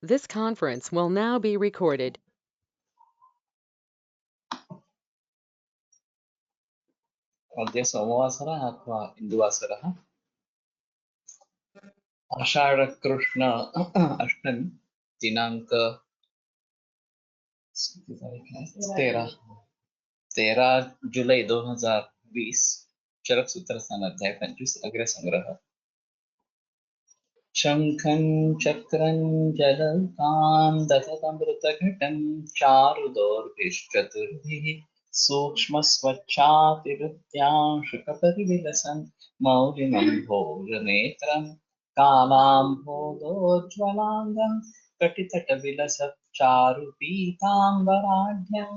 This conference will now be recorded. अद्य सोमवासरः अथवा इन्दुवासरः आषाढकृष्ण अष्टमी दिनांक 13 जुलाई 2020 चरक सूत्र अध्याय 25 अग्र संग्रह शंखं चक्रं जलकान्दतमृतघटं चारुदौर्भिश्चतुर्भिः सूक्ष्मस्वच्छातिवृत्यांशुकपरिविलसन् मौलिनं भोजनेत्रं कालाम्भोदोज्ज्वलाङ्गं कटितटविलसच्चारुपीताम्बराढ्यं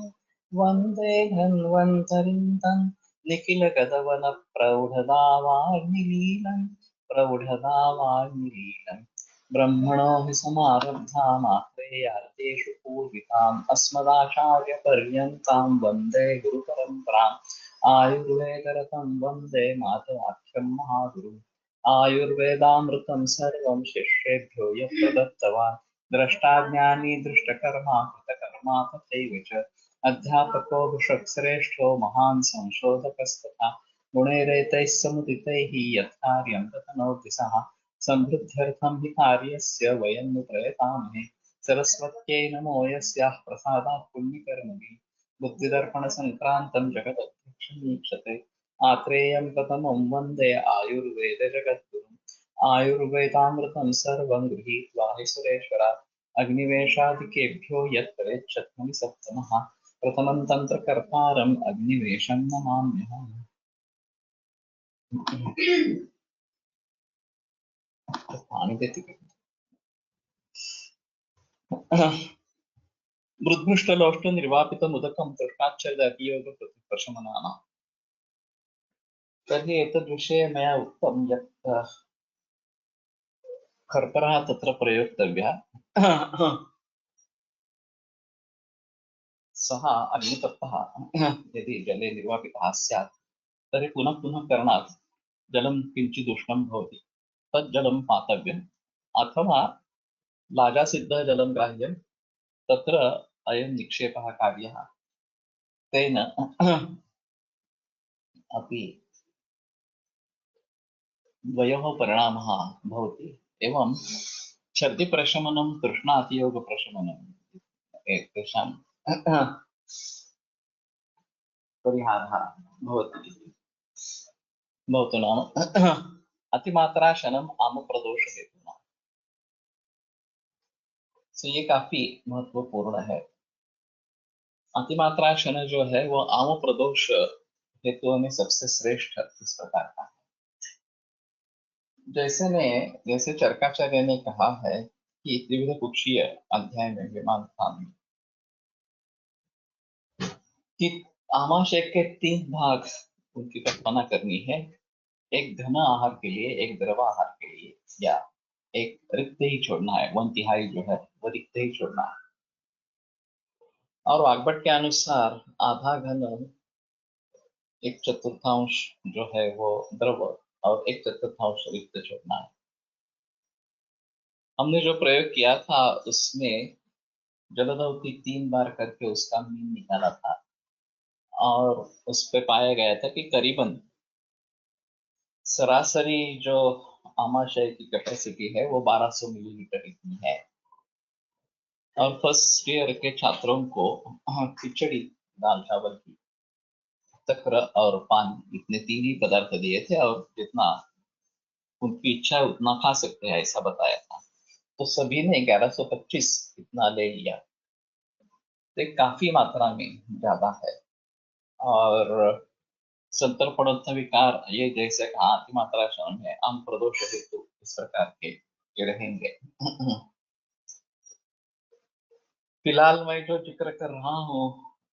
वन्दे धन्वन्तरिं तं निखिलगतवनप्रौढदावाग्निलीलम् प्रौढदावाग्निलीलम् ब्रह्मणो हि समारब्धामात्रेयार्तेषु पूर्विकाम् अस्मदाचार्यपर्यन्तां वन्दे गुरुपरम्पराम् आयुर्वेदरतं वन्दे मातवाख्यं महागुरुम् आयुर्वेदामृतं सर्वं शिष्येभ्यो यः प्रदत्तवान् द्रष्टाज्ञानी दृष्टकर्मा कृतकर्मा तथैव च अध्यापको वृषक्श्रेष्ठो महान् संशोधकस्तथा गुणैरेतैः समुदितैः यत्कार्यं ततनोति सः समृद्ध्यर्थं हि कार्यस्य वयं नु प्रयतामहे सरस्वत्यै नमो यस्याः प्रसादात् पुण्यकर्मणि बुद्धिदर्पणसङ्क्रान्तं जगदध्यक्षमीक्षते आत्रेयं प्रथमं वन्दे आयुर्वेदजगद्गुरुम् आयुर्वेदामृतं सर्वं गृहीत्वा हि सुरेश्वरात् अग्निवेशादिकेभ्यो यत्परेच्छत्मनि सप्तमः प्रथमं तन्त्रकर्तारम् अग्निवेशं नमाम्यहम्। मृद्भृष्टलोष्ट निर्वापित मुदकं तृष्णाच्छेदयोगप्रतिप्रशमनानां तर्हि एतद्विषये मया उक्तं यत् कर्करः तत्र प्रयोक्तव्यः। सः अग्नितप्तः यदि जले निर्वापितः स्यात् तर्हि पुनः पुनः करणात् जलं किञ्चित् उष्णं भवति, तत् जलं पातव्यम् अथवा लाजासिद्धः जलं ग्राह्यं तत्र अयं निक्षेपः कार्यः तेन अपि द्वयोः परिणामः भवति। एवं छर्दिप्रशमनं तृष्णातियोगप्रशमनं तेषां परिहारः भवति। भवतु नाम अतिमात्राशनम् आमप्रदोषहेतुना, तो ये काफी महत्वपूर्ण है। अतिमात्राशन जो है वो आम प्रदोष हेतुओं में सबसे श्रेष्ठ इस प्रकार का है। जैसे चरकाचार्य ने कहा है कि त्रिविध कुक्षीय अध्याय में विमान में कि आमाशय के 3 भाग उनकी कल्पना करनी है, एक घन आहार के लिए, एक द्रव आहार के लिए, या एक रिक्त ही छोड़ना है, 1/3 जो है वो रिक्त ही छोड़ना है। और वाग्भट के अनुसार आधा घन, 1/4 जो है वो द्रव और 1/4 रिक्त छोड़ना है। हमने जो प्रयोग किया था उसमें जलदौती 3 बार करके उसका मीन निकाला था और उस पे पाया गया था कि करीबन सरासरी जो आमाशय की कैपेसिटी है वो 1200 मिलीलीटर इतनी है। और फर्स्ट ईयर के छात्रों को खिचड़ी, दाल चावल की, तक्र और पान, इतने 3 ही पदार्थ दिए थे और जितना उनकी इच्छा है उतना खा सकते हैं ऐसा बताया था। तो सभी ने 1125 इतना ले लिया, तो काफी मात्रा में ज्यादा है। और संतर्पणोत्थ विकार ये जैसे कहा अतिमात्रा शरण है, आम प्रदोष हेतु इस प्रकार के रहेंगे। फिलहाल मैं जो जिक्र कर रहा हूँ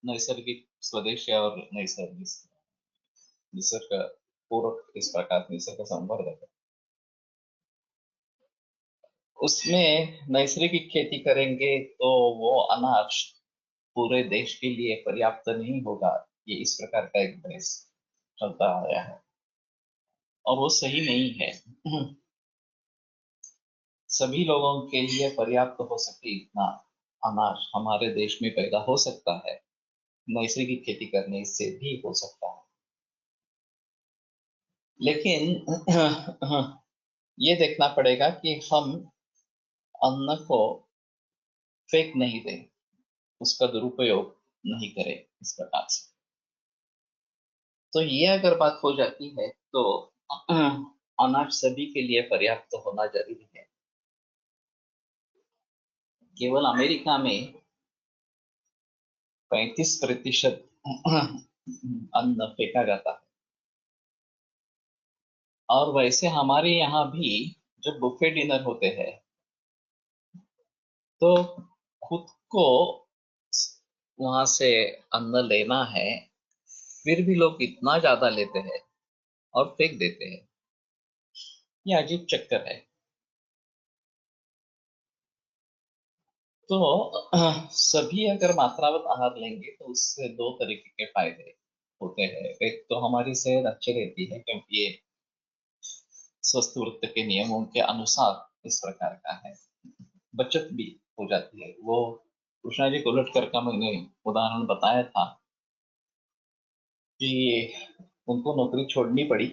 नैसर्गिक स्वदेशी और नैसर्गिक निसर्ग पूर्वक, इस प्रकार निसर्ग संवर्धक, उसमें नैसर्गिक खेती करेंगे तो वो अनाज पूरे देश के लिए पर्याप्त नहीं होगा, ये इस प्रकार का एक बहस चलता आया है और वो सही नहीं है। सभी लोगों के लिए पर्याप्त हो सके इतना अनाज हमारे देश में पैदा हो सकता है। नैसर्गिक खेती करने से भी हो सकता है, लेकिन ये देखना पड़ेगा कि हम अन्न को फेंक नहीं दें, उसका दुरुपयोग नहीं करें इस प्रकार से। तो ये अगर बात हो जाती है तो अनाज सभी के लिए पर्याप्त होना जरूरी है। केवल अमेरिका में 35% अन्न फेंका जाता है। और वैसे हमारे यहाँ भी जब बुफे डिनर होते हैं तो खुद को वहां से अन्न लेना है, फिर भी लोग इतना ज्यादा लेते हैं और फेंक देते हैं। ये अजीब चक्कर है। तो सभी अगर मात्रावत आहार लेंगे तो उससे दो तरीके के फायदे होते हैं। एक तो हमारी सेहत अच्छी रहती है क्योंकि ये स्वस्थ वृत्त के नियमों के अनुसार इस प्रकार का है। बचत भी हो जाती है। वो कृष्णा जी कोलटकर का मैंने उदाहरण बताया था कि उनको नौकरी छोड़नी पड़ी।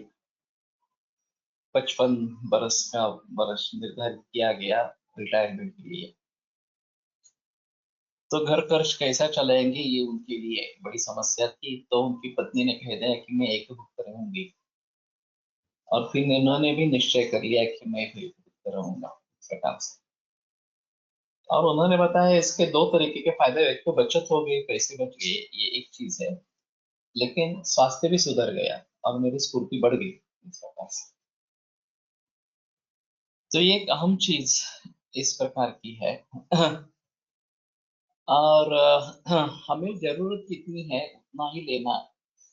55 बरस का वर्ष निर्धारित किया गया रिटायरमेंट के लिए। तो घर खर्च कैसा चलाएंगे ये उनके लिए बड़ी समस्या थी। तो उनकी पत्नी ने कह दिया कि मैं एक भुगत रहूंगी, और फिर इन्होंने भी निश्चय कर लिया कि मैं एक भुगत रहूंगा इस प्रकार से। और उन्होंने बताया इसके दो तरीके के फायदे। एक तो बचत हो गई, पैसे बच गए, ये एक चीज है, लेकिन स्वास्थ्य भी सुधर गया और मेरी स्फूर्ति बढ़ गई इस प्रकार से। तो ये एक अहम चीज इस प्रकार की है। और हमें जरूरत कितनी है उतना ही लेना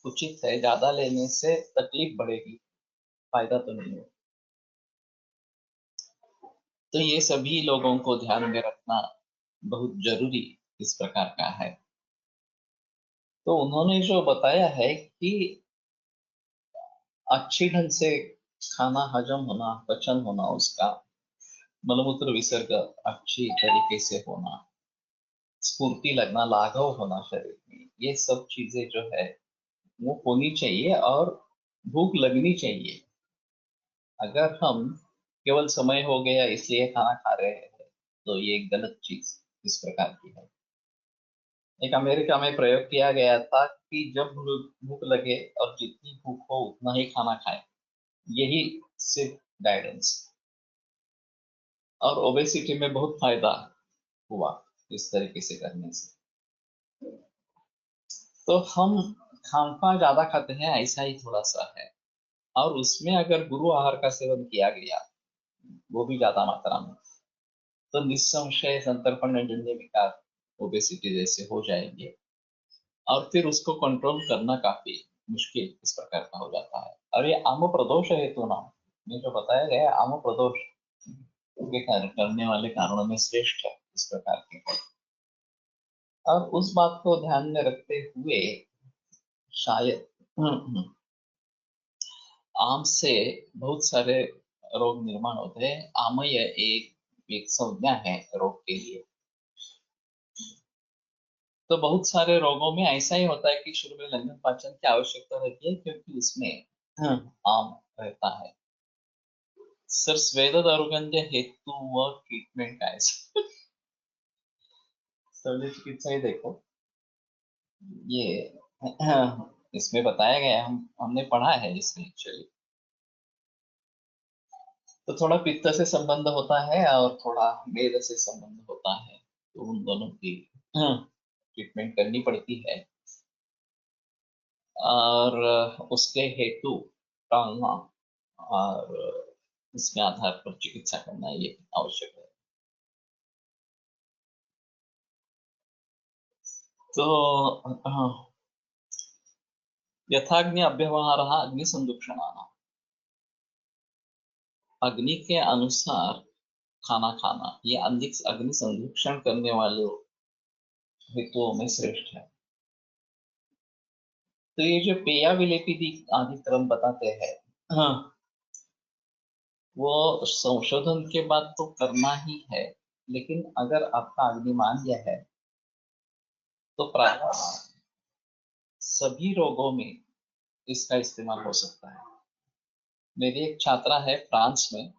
उचित है। ज्यादा लेने से तकलीफ बढ़ेगी, फायदा तो नहीं है। तो ये सभी लोगों को ध्यान में रखना बहुत जरूरी इस प्रकार का है। तो उन्होंने जो बताया है कि अच्छी ढंग से खाना हजम होना, पचन होना, उसका मलमूत्र विसर्ग अच्छी तरीके से होना, स्फूर्ति लगना, लाघव होना शरीर में, ये सब चीजें जो है वो होनी चाहिए। और भूख लगनी चाहिए। अगर हम केवल समय हो गया इसलिए खाना खा रहे हैं तो ये एक गलत चीज इस प्रकार की है। एक अमेरिका में प्रयोग किया गया था कि जब भूख लगे और जितनी भूख हो उतना ही खाना खाएं, यही सिर्फ गाइडेंस। और ओबेसिटी में बहुत फायदा हुआ इस तरीके से करने से। तो हम खान पान ज्यादा खाते हैं ऐसा ही थोड़ा सा है। और उसमें अगर गुरु आहार का सेवन किया गया, वो भी ज्यादा मात्रा में, तो निस्संशय संतर्पण जन्य विकार, ओबेसिटी जैसे हो जाएंगे। और फिर उसको कंट्रोल करना काफी मुश्किल इस प्रकार का हो जाता है। और ये आम प्रदोष है तो ना, ये जो बताया गया है आम प्रदोष के करने वाले कारणों में श्रेष्ठ है इस प्रकार के है। और उस बात को ध्यान में रखते हुए शायद आम से बहुत सारे रोग निर्माण होते हैं। आमय एक एक संज्ञा है रोग के लिए। तो बहुत सारे रोगों में ऐसा ही होता है कि शुरू में लंघन पाचन की आवश्यकता रहती है क्योंकि उसमें आम रहता है। सर स्वेद दारुगंज हेतु व ट्रीटमेंट काय शल्य चिकित्सा ही देखो। ये इसमें बताया गया है, हमने पढ़ा है इसमें एक्चुअली। तो थोड़ा पित्त से संबंध होता है और थोड़ा मेद से संबंध होता है, तो उन दोनों की ट्रीटमेंट करनी पड़ती है। और उसके हेतु टालना और इसके आधार पर चिकित्सा करना ये आवश्यक है। तो यथाग्नि अव्यवहार अग्नि संदूषण, अग्नि के अनुसार खाना खाना ये अधिक अग्नि संरक्षण करने वाले हेतुओं में श्रेष्ठ है। तो ये जो पेया विलेपी आदि क्रम बताते हैं, हाँ, वो संशोधन के बाद तो करना ही है, लेकिन अगर आपका अग्निमांद्य है तो प्राय सभी रोगों में इसका इस्तेमाल हो सकता है। मेरी एक छात्रा है फ्रांस में,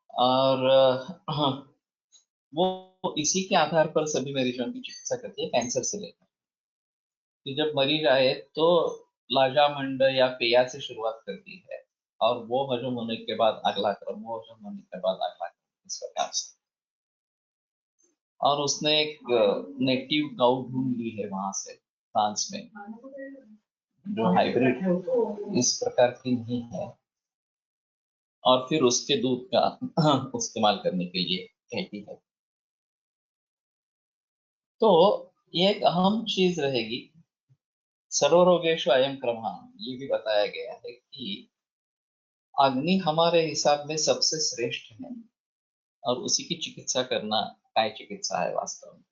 और वो इसी के आधार पर सभी मरीजों की चिकित्सा करती है, कैंसर से लेकर कि जब मरीज आए तो लाजामंड या पेया से शुरुआत करती है, और वो हजम होने के बाद अगला क्रम, वो हजम होने के बाद अगला क्रम, इस प्रकार से। और उसने एक नेटिव गाउ ढूंढ ली है वहां से, फ्रांस में, जो हाइब्रिड इस प्रकार की नहीं है, और फिर उसके दूध का इस्तेमाल करने के लिए कहती है। तो ये एक अहम चीज रहेगी। सर्वरोगेषु अयम क्रमः, ये भी बताया गया है कि अग्नि हमारे हिसाब में सबसे श्रेष्ठ है, और उसी की चिकित्सा करना काय चिकित्सा है वास्तव में।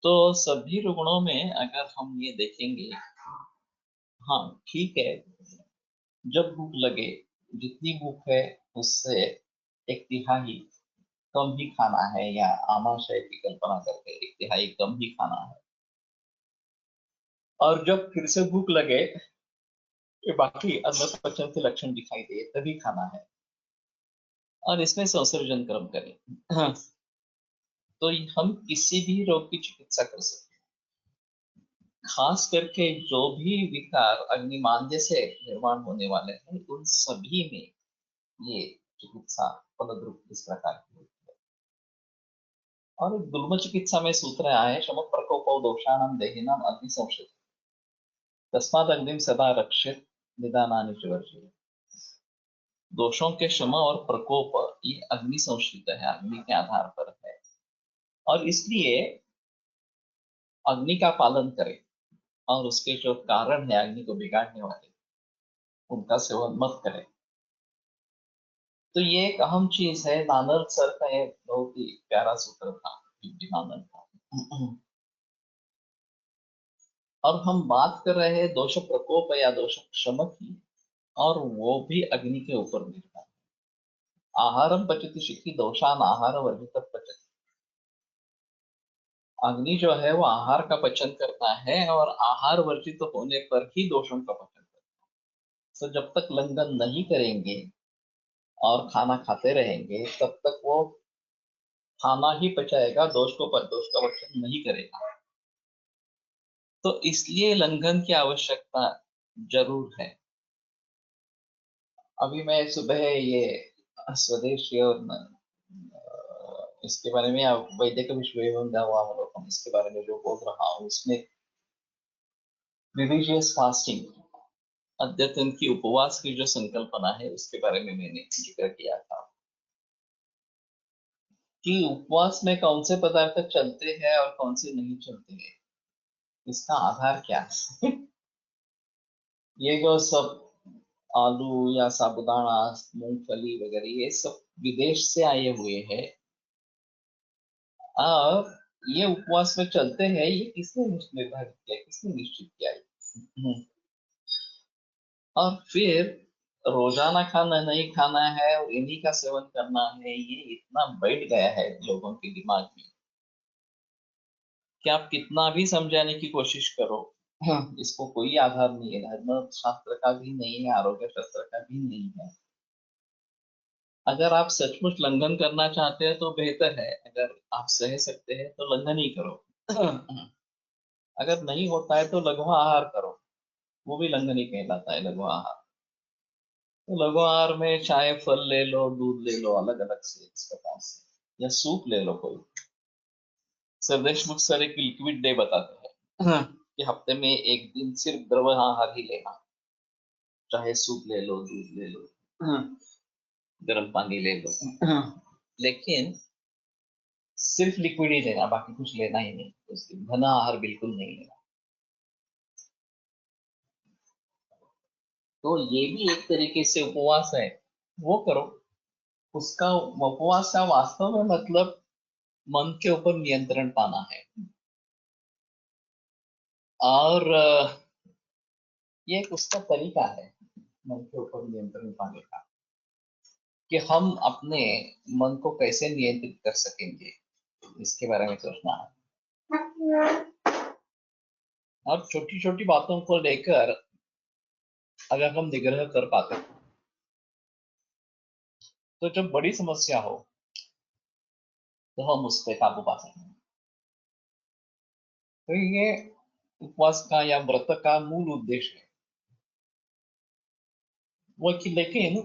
तो सभी रुग्णों में अगर हम ये देखेंगे, हाँ ठीक है, जब भूख लगे, जितनी भूख है उससे एक तिहाई कम ही खाना है, या आमाशय की कल्पना करके एक तिहाई कम ही खाना है। और जब फिर से भूख लगे, ये बाकी अन्न पचन के लक्षण दिखाई दे, तभी खाना है, और इसमें संसर्जन क्रम करें। हाँ, तो हम किसी भी रोग की चिकित्सा कर सकते हैं। खास करके जो भी विकार अग्निमांद्य से निर्माण होने वाले हैं, उन सभी में ये चिकित्सा फलद्रुप इस प्रकार की होती है। और गुल्म चिकित्सा में सूत्र आए, शम प्रकोपो दोषाणाम देहिनाम अग्नि संशय, तस्माद अग्निम सदा रक्षित निदानानि च वर्जयेत्। दोषों के शम और प्रकोप ये अग्नि संश्रित है, अग्नि के आधार पर है, और इसलिए अग्नि का पालन करें, और उसके जो कारण है अग्नि को बिगाड़ने वाले, उनका सेवन मत करें। तो ये एक अहम चीज है। नानद सर का एक बहुत ही प्यारा सूत्र था, नानद का। और हम बात कर रहे हैं दोष प्रकोप या दोष शम की, और वो भी अग्नि के ऊपर निर्भर है। आहारम पचति शिखी दोषान आहार वर्जित पचति। अग्नि जो है वो आहार का पचन करता है, और आहार वर्जित होने पर ही दोषों का पचन करता है। तो जब तक लंघन नहीं करेंगे और खाना खाते रहेंगे, तब तक वो खाना ही पचाएगा, दोष का पचन नहीं करेगा। तो इसलिए लंघन की आवश्यकता जरूर है। अभी मैं सुबह ये स्वदेशी और इसके बारे में, वैदिक विश्वविद्यालय इसके बारे में जो बोल रहा हूँ, उसमें रिलीजियस फास्टिंग, अद्यतन की उपवास की जो संकल्पना है, उसके बारे में मैंने जिक्र किया था कि उपवास में कौन से पदार्थ चलते हैं और कौन से नहीं चलते हैं, इसका आधार क्या है। ये जो सब आलू या साबुदाना, मूंगफली वगैरह, ये सब विदेश से आए हुए हैं, और ये उपवास में चलते हैं, ये किसने निर्धारित किया, किसने निश्चित किया है? और फिर रोजाना खाना नहीं खाना है और इन्हीं का सेवन करना है, ये इतना बैठ गया है लोगों के दिमाग में कि आप कितना भी समझाने की कोशिश करो, इसको कोई आधार नहीं है, धर्म शास्त्र का भी नहीं है, आरोग्य शास्त्र का भी नहीं है। अगर आप सचमुच लंघन करना चाहते हैं तो बेहतर है, अगर आप सह सकते हैं तो लंघन ही करो। अगर नहीं होता है तो लघु आहार करो, वो भी लंघन ही कहलाता है, लघु आहार। तो लघु आहार में चाहे फल ले लो, दूध ले लो, अलग अलग से इस प्रकार से, या सूप ले लो कोई। सर देशमुख सर एक लिक्विड डे बताते हैं, कि हफ्ते में एक दिन सिर्फ द्रव आहार ही लेना, चाहे सूप ले लो, दूध ले लो, गर्म पानी ले लो, लेकिन सिर्फ लिक्विड ही लेना, बाकी कुछ लेना ही नहीं, उसके घना आहार बिल्कुल नहीं लेना। तो ये भी एक तरीके से उपवास है, वो करो। उसका उपवास का वास्तव में मतलब मन के ऊपर नियंत्रण पाना है। और ये एक उसका तरीका है। मन के ऊपर नियंत्रण पाने का, कि हम अपने मन को कैसे नियंत्रित कर सकेंगे, इसके बारे में सोचना है। और छोटी छोटी बातों को लेकर अगर हम निग्रह कर पाते हैं, तो जब बड़ी समस्या हो तो हम उस पर काबू पा सकते हैं। तो ये उपवास का या व्रत का मूल उद्देश्य है वो, कि लेकिन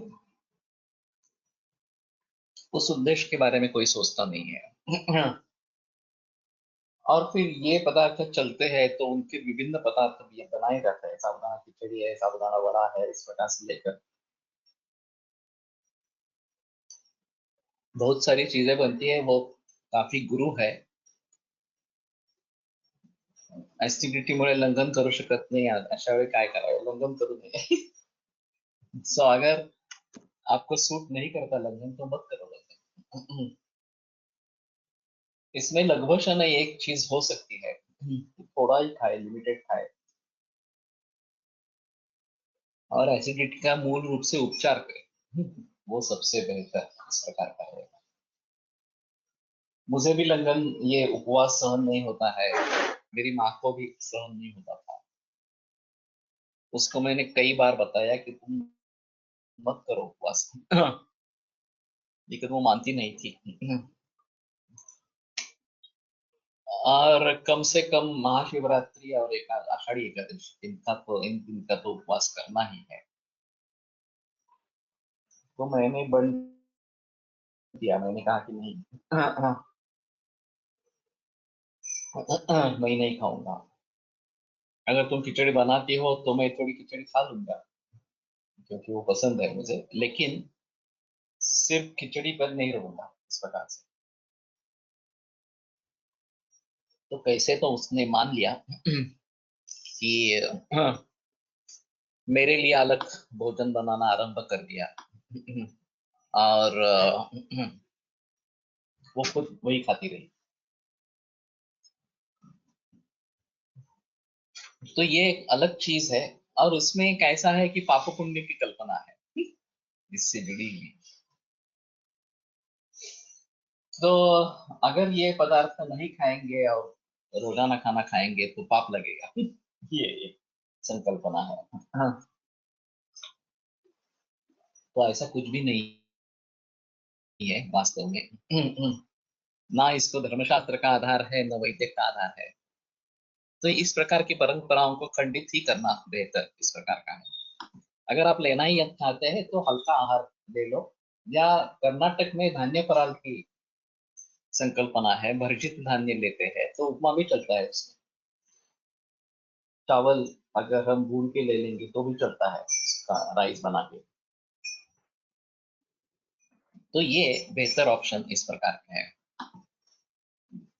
उस उद्देश्य के बारे में कोई सोचता नहीं है। और फिर ये पदार्थ चलते हैं तो उनके विभिन्न पदार्थ भी बनाए जाते हैं, साबुदाना खिचड़ी है, साबुदाना वड़ा है, इस प्रकार से लेकर बहुत सारी चीजें बनती है। वो काफी गुरु है, ऍसिडिटीमुळे लंघन करू शकत नाही, अशा वेळी काय करावे, लंघन करू नये। सो अगर आपको सूट नहीं करता लंघन तो मत करो लंघन। इसमें लघुभक्ष नहीं, एक चीज हो सकती है, थोड़ा ही खाए, लिमिटेड खाए, और एसिडिटी का मूल रूप से उपचार करें, वो सबसे बेहतर इस प्रकार का है। मुझे भी लंघन, ये उपवास सहन नहीं होता है, मेरी माँ को भी सहन नहीं होता था। उसको मैंने कई बार बताया कि तुम मत करो उपवास, लेकिन वो मानती नहीं थी। और कम से कम महाशिवरात्रि और आषाढ़ी एकादशी, इन दिन का तो उपवास करना ही है। तो मैंने बंद किया, मैंने कहा कि नहीं, मैं नहीं खाऊंगा। अगर तुम खिचड़ी बनाती हो तो मैं थोड़ी खिचड़ी खा लूंगा, क्योंकि वो पसंद है मुझे, लेकिन सिर्फ खिचड़ी पर नहीं रहूंगा इस प्रकार से। तो कैसे तो उसने मान लिया कि मेरे लिए अलग भोजन बनाना आरंभ कर दिया। और वो खुद वही खाती रही। तो ये एक अलग चीज है, और उसमें एक ऐसा है कि पाप पुण्य की कल्पना है इससे जुड़ी हुई। तो अगर ये पदार्थ नहीं खाएंगे और रोजाना खाना खाएंगे तो पाप लगेगा। ये संकल्पना है। हाँ, तो ऐसा कुछ भी नहीं है वास्तव में। ना इसको धर्मशास्त्र का आधार है, न वैदिक का आधार है। तो इस प्रकार की परंपराओं को खंडित ही करना बेहतर इस प्रकार का है। अगर आप लेना ही चाहते हैं तो हल्का आहार ले लो, या कर्नाटक में धान्य पराल की संकल्पना है, भर्जित धान्य लेते हैं तो उपमा भी चलता है उसमें। चावल अगर हम भून के ले लेंगे तो भी चलता है, उसका राइस बना के। तो ये बेहतर ऑप्शन इस प्रकार का है।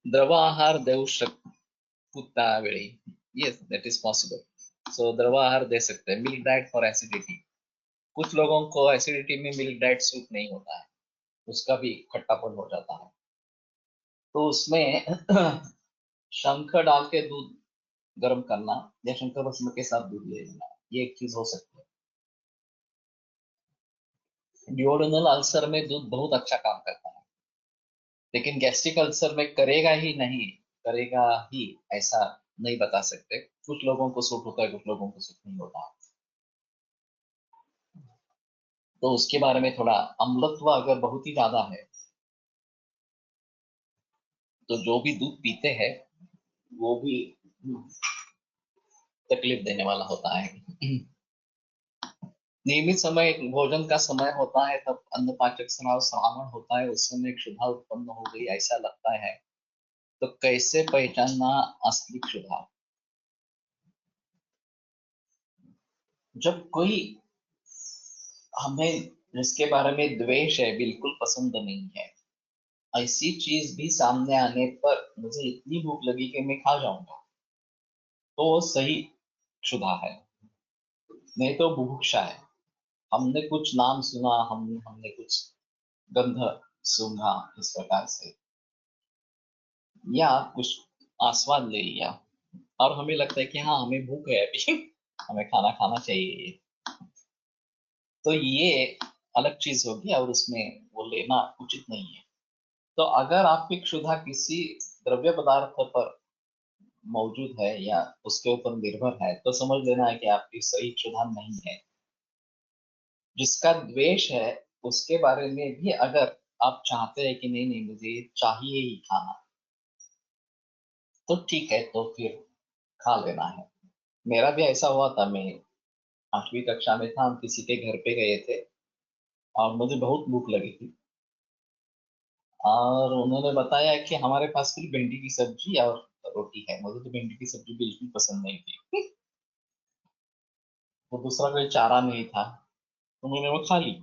द्रव आहार देऊ शकता वेळी, यस दैट इज पॉसिबल। सो द्रव आहार दे सकते हैं, मिल्क डाइट फॉर एसिडिटी। कुछ लोगों को एसिडिटी में मिल्क डाइट सूट नहीं होता है, उसका भी खट्टापन हो जाता है। तो उसमें शंख डाल के दूध गर्म करना, या शंकर भस्म के साथ दूध ले लेना, ये एक चीज हो सकती है। ड्यूओडेनल अल्सर में दूध बहुत अच्छा काम करता है, लेकिन गैस्ट्रिक अल्सर में करेगा ही नहीं, करेगा ही ऐसा नहीं बता सकते। कुछ लोगों को सूट होता है, कुछ लोगों को सूट नहीं होता। तो उसके बारे में थोड़ा, अम्लत्व अगर बहुत ही ज्यादा है तो जो भी दूध पीते हैं वो भी तकलीफ देने वाला होता है। नियमित समय भोजन का समय होता है, तब अन्न पाचक स्राव श्रावण होता है, उस समय एक क्षुधा उत्पन्न हो गई ऐसा लगता है। तो कैसे पहचानना असली क्षुधा? जब कोई हमें, जिसके बारे में द्वेष है, बिल्कुल पसंद नहीं है, ऐसी चीज भी सामने आने पर मुझे इतनी भूख लगी कि मैं खा जाऊंगा, तो वो सही क्षुधा है। नहीं तो बुभुक्षा है, हमने कुछ नाम सुना, हमने कुछ गंध सूंघा इस प्रकार से, या कुछ आस्वाद ले लिया, और हमें लगता है कि हाँ हमें भूख है अभी, हमें खाना खाना चाहिए। तो ये अलग चीज होगी और उसमें वो लेना उचित नहीं है। तो अगर आपकी क्षुधा किसी द्रव्य पदार्थ पर मौजूद है या उसके ऊपर निर्भर है, तो समझ लेना है कि आपकी सही क्षुधा नहीं है। जिसका द्वेष है उसके बारे में भी अगर आप चाहते हैं कि नहीं नहीं मुझे ये चाहिए ही खाना, तो ठीक है, तो फिर खा लेना है। मेरा भी ऐसा हुआ था। मैं 8वीं कक्षा में था, हम किसी के घर पे गए थे और मुझे बहुत भूख लगी थी, और उन्होंने बताया कि हमारे पास सिर्फ भिंडी की सब्जी और रोटी है। मुझे तो भिंडी की सब्जी बिल्कुल पसंद नहीं थी। वो दूसरा कोई चारा नहीं था, तो मैंने वो खा ली।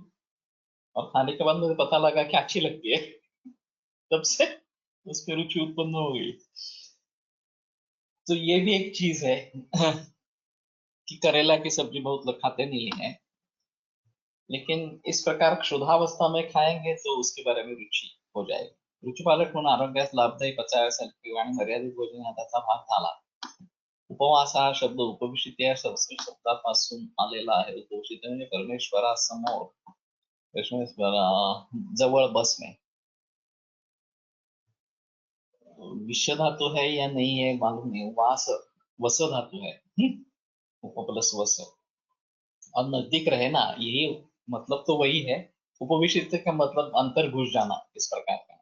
और खाने के बाद मुझे पता लगा कि अच्छी लगती है। तब से उस पर रुचि उत्पन्न हो गई। तो ये भी एक चीज है कि करेला की सब्जी बहुत लोग खाते नहीं है, लेकिन इस प्रकार क्षुधावस्था में खाएंगे तो उसके बारे में रुचि हो जाएगी। रुचिपालक म्हणून आरोग्यास लाभदायी पचाव्यासारखी आणि मर्यादित भोजन हा त्याचा भाग झाला। उपवास हा शब्द उपविशित या संस्कृत शब्दापासून आलेला आहे। उपविशित म्हणजे परमेश्वरासमोर, परमेश्वरा जवळ बसणे। विषय धातु है या नहीं है मालूम नहीं। वास वस धातु है। उप प्लस वस, और नजदीक रहना, यही मतलब तो वही है। उपविशिष्ट का मतलब अंतर घुस जाना, इस प्रकार का है।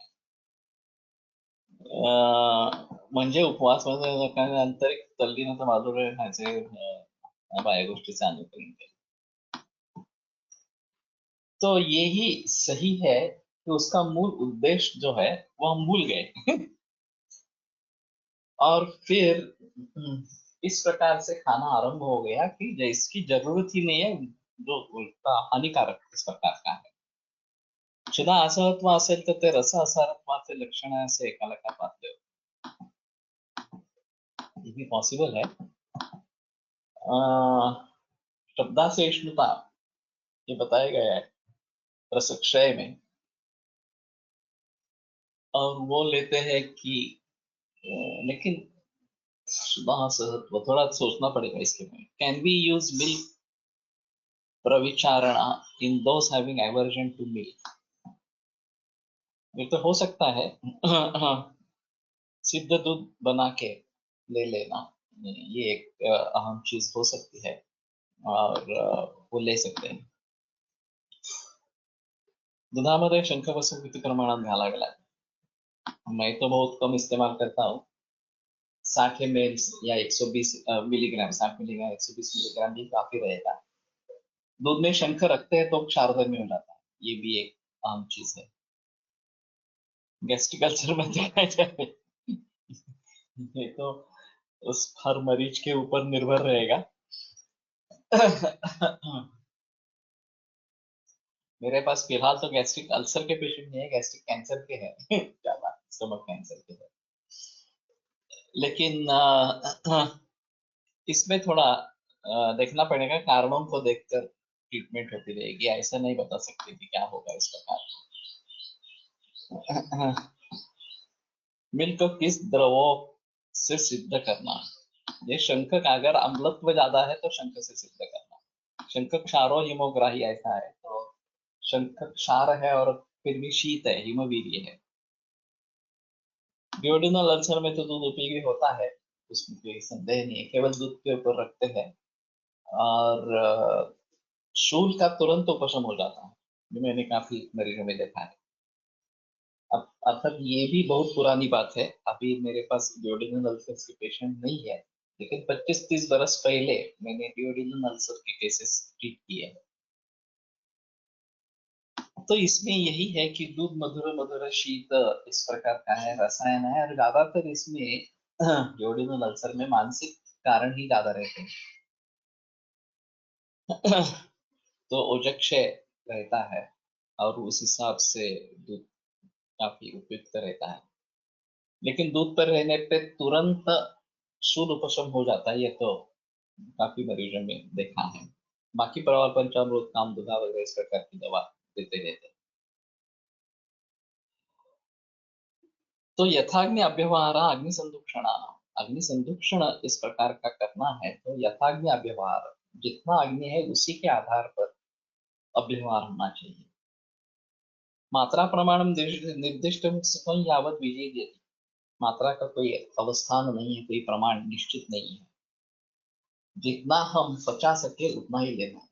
म्हणजे उपवास मध्ये काय आंतरिक तल्लीनता बाजूला राहायचे, बाह्य गोष्टीचे अनुकरण केले। तो यही सही है कि उसका मूल उद्देश्य जो है वो हम भूल गए। और फिर इस प्रकार से खाना आरंभ हो गया कि जिसकी जरूरत ही नहीं है, जो उल्टा हानिकारक इस प्रकार का है। क्षुधा असहत्व असेल तर ते रस असारत्वाचे लक्षण आहे असे एकाला काय पाहते हो। ये भी पॉसिबल है। शब्दाशेषणुता ये बताया गया है रसक्षय में, और वो लेते हैं कि लेकिन क्षुधा असहत्व थोड़ा सोचना पड़ेगा इसके में। कैन वी यूज मिल्क प्रविचारणा in those having aversion to milk? ये तो हो सकता है। सिद्ध दूध बना के ले लेना, ये एक अहम चीज हो सकती है, और वो ले सकते हैं। दुधामध्ये शंखवसु किती प्रमाणात घालावे लागेल? मैं तो बहुत कम इस्तेमाल करता हूँ। 60 ml या 120 मिलीग्राम, 60 मिलीग्राम 120 मिलीग्राम भी काफी रहेगा। दूध में शंख रखते हैं तो क्षारदर में हो जाता है, ये भी एक अहम चीज है। गैस्ट्रिक अल्सर में तो क्या जाए, ये तो उस हर मरीज के ऊपर निर्भर रहेगा। मेरे पास फिलहाल तो गैस्ट्रिक अल्सर के पेशेंट नहीं है, गैस्ट्रिक कैंसर के हैं। ज्यादा स्टमक कैंसर के है। लेकिन इसमें थोड़ा देखना पड़ेगा, कारणों को देखकर ट्रीटमेंट होती रहेगी। ऐसा नहीं बता सकते कि क्या होगा इस प्रकार। मिल्क को किस द्रवों से सिद्ध करना? ये शंख का अगर अम्लत्व ज्यादा है तो शंख से सिद्ध करना। शंख क्षारो हिमोग्राही ऐसा है, तो शंख क्षार है और फिर भी शीत है, हिमवीर्य है। डिओडिनल अल्सर में तो दूध उपयोगी होता है, उसमें कोई संदेह नहीं है। केवल दूध के ऊपर रखते हैं और शूल का तुरंत उपशम हो जाता है, जो मैंने काफी मरीजों में देखा है। अब अर्थात ये भी बहुत पुरानी बात है, अभी मेरे पास डिओडिनल अल्सर के पेशेंट नहीं है, लेकिन 25-30 बरस पहले मैंने डिओडिनल अल्सर के केसेस ट्रीट किए हैं। तो इसमें यही है कि दूध मधुर मधुर शीत इस प्रकार का है, रसायन है, और ज्यादातर इसमें डिओडिनल अल्सर में मानसिक कारण ही ज्यादा रहते हैं। तो ओजक्षय रहता है, और उस हिसाब से दूध काफी उपयुक्त रहता है। लेकिन दूध पर रहने पे तुरंत शूल उपशम हो जाता है, ये तो काफी मरीजों में देखा है। बाकी प्रवाल पंचामृत कामदुधा वगैरह इस प्रकार की दवा देते रहते हैं। तो यथाग्नि अव्यवहार अग्निसंदूषण, अग्निसंदूषण इस प्रकार का करना है तो यथाग्नि अव्यवहार, जितना अग्नि है उसी के आधार पर अव्यवहार होना चाहिए। मात्रा प्रमाण निर्दिष्ट सुखम यावत विजेयति। मात्रा का कोई अवस्थान नहीं है, कोई प्रमाण निश्चित नहीं है। जितना हम पचा सके उतना ही लेना है।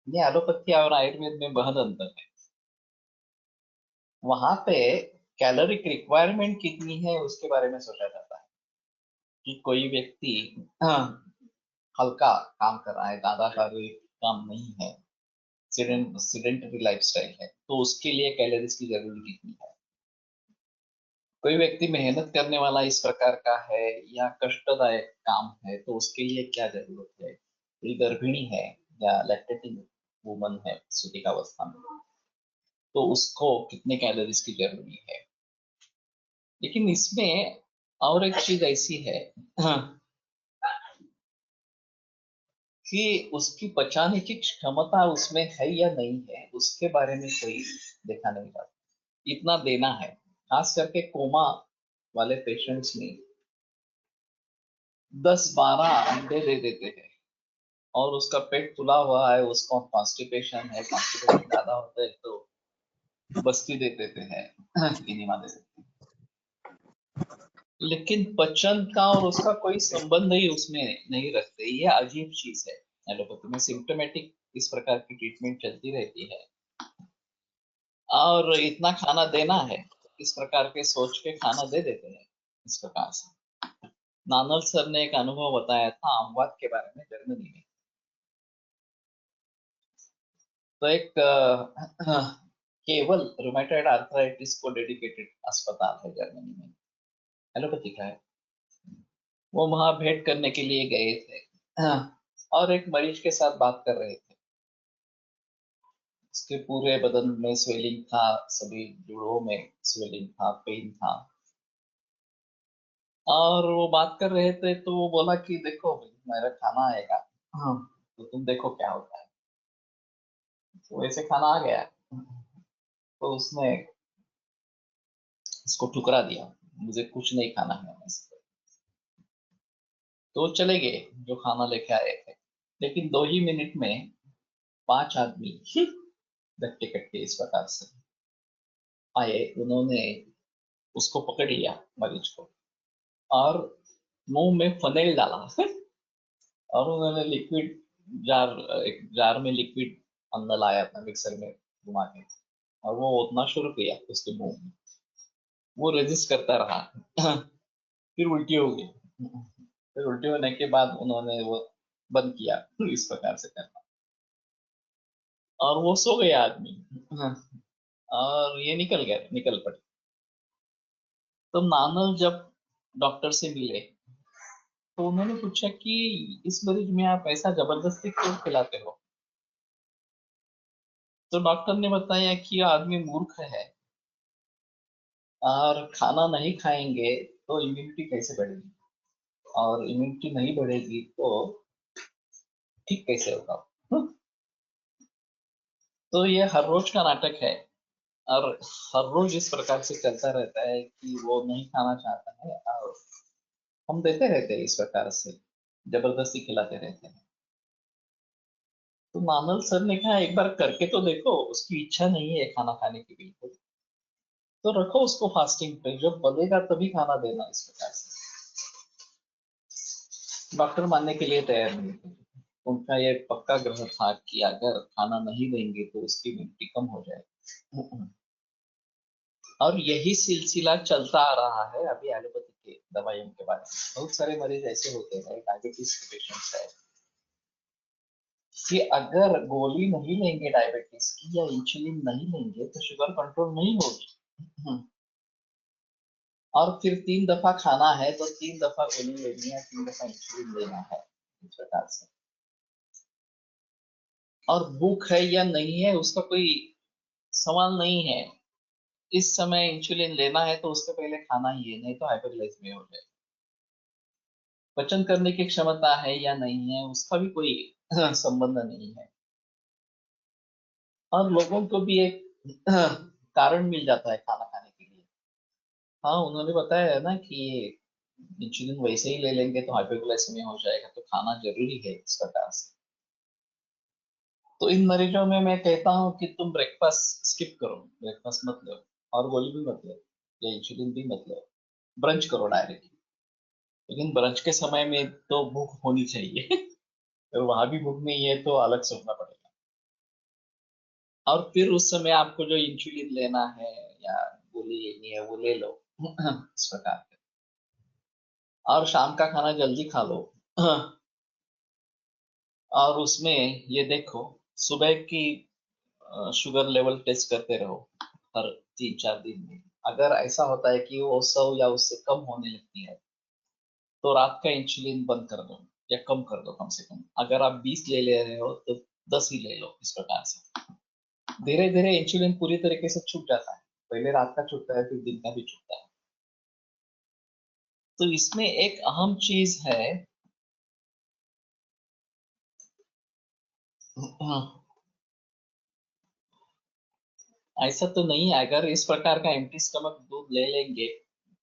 ये एलोपैथी और आयुर्वेद में बहुत अंतर है। वहां पे कैलोरिक रिक्वायरमेंट कितनी है उसके बारे में सोचा जाता है कि कोई व्यक्ति हल्का काम कर रहा है, ज्यादा शारीरिक काम नहीं है, सिडेंटरी लाइफस्टाइल है, तो उसके लिए कैलोरीज की जरूरत कितनी है। कोई व्यक्ति मेहनत करने वाला इस प्रकार का है या कष्टदायक काम है तो उसके लिए क्या जरूरत है। कोई गर्भिणी है या लैक्टेटिंग वुमन है सुतिकावस्था में, तो उसको कितने कैलोरीज की जरूरी है। लेकिन इसमें और एक चीज ऐसी है कि उसकी पचाने की क्षमता उसमें है या नहीं है, उसके बारे में कोई देखा नहीं जाता। इतना देना है। खास करके कोमा वाले पेशेंट्स में 10-12 अंडे दे देते हैं और उसका पेट फुला हुआ है, उसको कॉन्स्टिपेशन है, कॉन्स्टिपेशन ज्यादा होता है तो बस्ती दे देते हैं, इनिमा दे देते हैं। लेकिन पचन का और उसका कोई संबंध ही उसमें नहीं रखते। ये अजीब चीज है। एलोपैथी में सिम्टोमेटिक इस प्रकार की ट्रीटमेंट चलती रहती है और इतना खाना देना है, इस प्रकार के सोच के खाना दे देते हैं इस प्रकार से। नानल सर ने एक अनुभव बताया था अमवात के बारे में जर्मनी में। तो एक केवल रोमेटॉइड आर्थराइटिस को डेडिकेटेड अस्पताल है जर्मनी में, एलोपैथी का है। वो वहां भेंट करने के लिए गए थे और एक मरीज के साथ बात कर रहे थे। उसके पूरे बदन में स्वेलिंग था, सभी जोड़ों में स्वेलिंग था, पेन था। और वो बात कर रहे थे तो वो बोला कि देखो मेरा खाना आएगा, हाँ, तो तुम देखो क्या होता है। तो वैसे खाना आ गया, तो उसने इसको ठुकरा दिया, मुझे कुछ नहीं खाना है ऐसे। तो चले गए जो खाना लेके आए थे। लेकिन 2 ही मिनट में 5 आदमी गट्टे कट्टे इस प्रकार से आए। उन्होंने उसको पकड़ लिया मरीज को और मुंह में फनेल डाला और उन्होंने लिक्विड जार, एक जार में लिक्विड अंदर लाया था मिक्सर में घुमा के, और वो उतना शुरू किया उसके मुंह में। वो रेजिस्ट करता रहा फिर उल्टी हो गई। फिर उल्टी होने के बाद उन्होंने वो बंद किया इस प्रकार से करना, और वो सो गया आदमी। और ये निकल पड़े। तो नानल जब डॉक्टर से मिले तो उन्होंने पूछा कि इस मरीज में आप ऐसा जबरदस्ती क्यों खिलाते हो। तो डॉक्टर ने बताया कि ये आदमी मूर्ख है और खाना नहीं खाएंगे तो इम्यूनिटी कैसे बढ़ेगी, और इम्यूनिटी नहीं बढ़ेगी तो ठीक कैसे होगा। हम्म, तो ये हर रोज का नाटक है और हर रोज इस प्रकार से चलता रहता है कि वो नहीं खाना चाहता है और हम देते रहते हैं इस प्रकार से, जबरदस्ती खिलाते रहते हैं। तो नानल सर ने कहा एक बार करके तो देखो, उसकी इच्छा नहीं है खाना खाने की बिल्कुल, तो रखो उसको फास्टिंग पे, जब बनेगा तभी खाना देना इस प्रकार से। डॉक्टर मानने के लिए तैयार नहीं थे। उनका ये पक्का ग्रह था कि अगर खाना नहीं देंगे तो उसकी इम्यूनिटी कम हो जाएगी। और यही सिलसिला चलता आ रहा है अभी एलोपैथी के दवाइयों के बारे में। बहुत सारे मरीज ऐसे होते हैं, डायबिटीज के पेशेंट्स है, कि अगर गोली नहीं लेंगे डायबिटीज की या इंसुलिन नहीं लेंगे तो शुगर कंट्रोल नहीं होगी। और फिर 3 दफा खाना है तो 3 दफा गोली लेनी है, 3 दफा इंसुलिन लेना है इस प्रकार से। और भूख है या नहीं है उसका कोई सवाल नहीं है। इस समय इंसुलिन लेना है तो उसके पहले खाना ही है, नहीं तो हाइपरग्लाइसेमिया हो जाए। पचन करने की क्षमता है या नहीं है उसका भी कोई संबंध नहीं है। और लोगों को भी एक कारण मिल जाता है खाना खाने के लिए। हाँ, उन्होंने बताया है ना कि ये इंसुलिन वैसे ही ले लेंगे तो हाइपोग्लाइसेमिया हो जाएगा, तो खाना जरूरी है इस प्रकार से। तो इन मरीजों में मैं कहता हूँ कि तुम ब्रेकफास्ट स्किप करो, ब्रेकफास्ट मत लो और गोली भी मत लो या इंसुलिन भी मत लो, ब्रंच करो डायरेक्टली। लेकिन ब्रंच के समय में तो भूख होनी चाहिए तो वहां भी भूख नहीं है तो अलग सोचना पड़ेगा। और फिर उस समय आपको जो इंसुलिन लेना है या गोली लेनी है वो ले लो इस प्रकार के। और शाम का खाना जल्दी खा लो और उसमें ये देखो, सुबह की शुगर लेवल टेस्ट करते रहो हर 3-4 दिन में। अगर ऐसा होता है कि वो 100 या उससे कम होने लगती है तो रात का इंसुलिन बंद कर दो या कम कर दो कम से कम। अगर आप 20 ले रहे हो तो 10 ही ले लो। इस प्रकार से धीरे धीरे इंसुलिन पूरी तरीके से छूट जाता है। पहले रात का छूटता है फिर दिन का भी छूटता है। तो इसमें एक अहम चीज है, ऐसा तो नहीं है अगर इस प्रकार का एम्प्टी स्टमक दूध ले लेंगे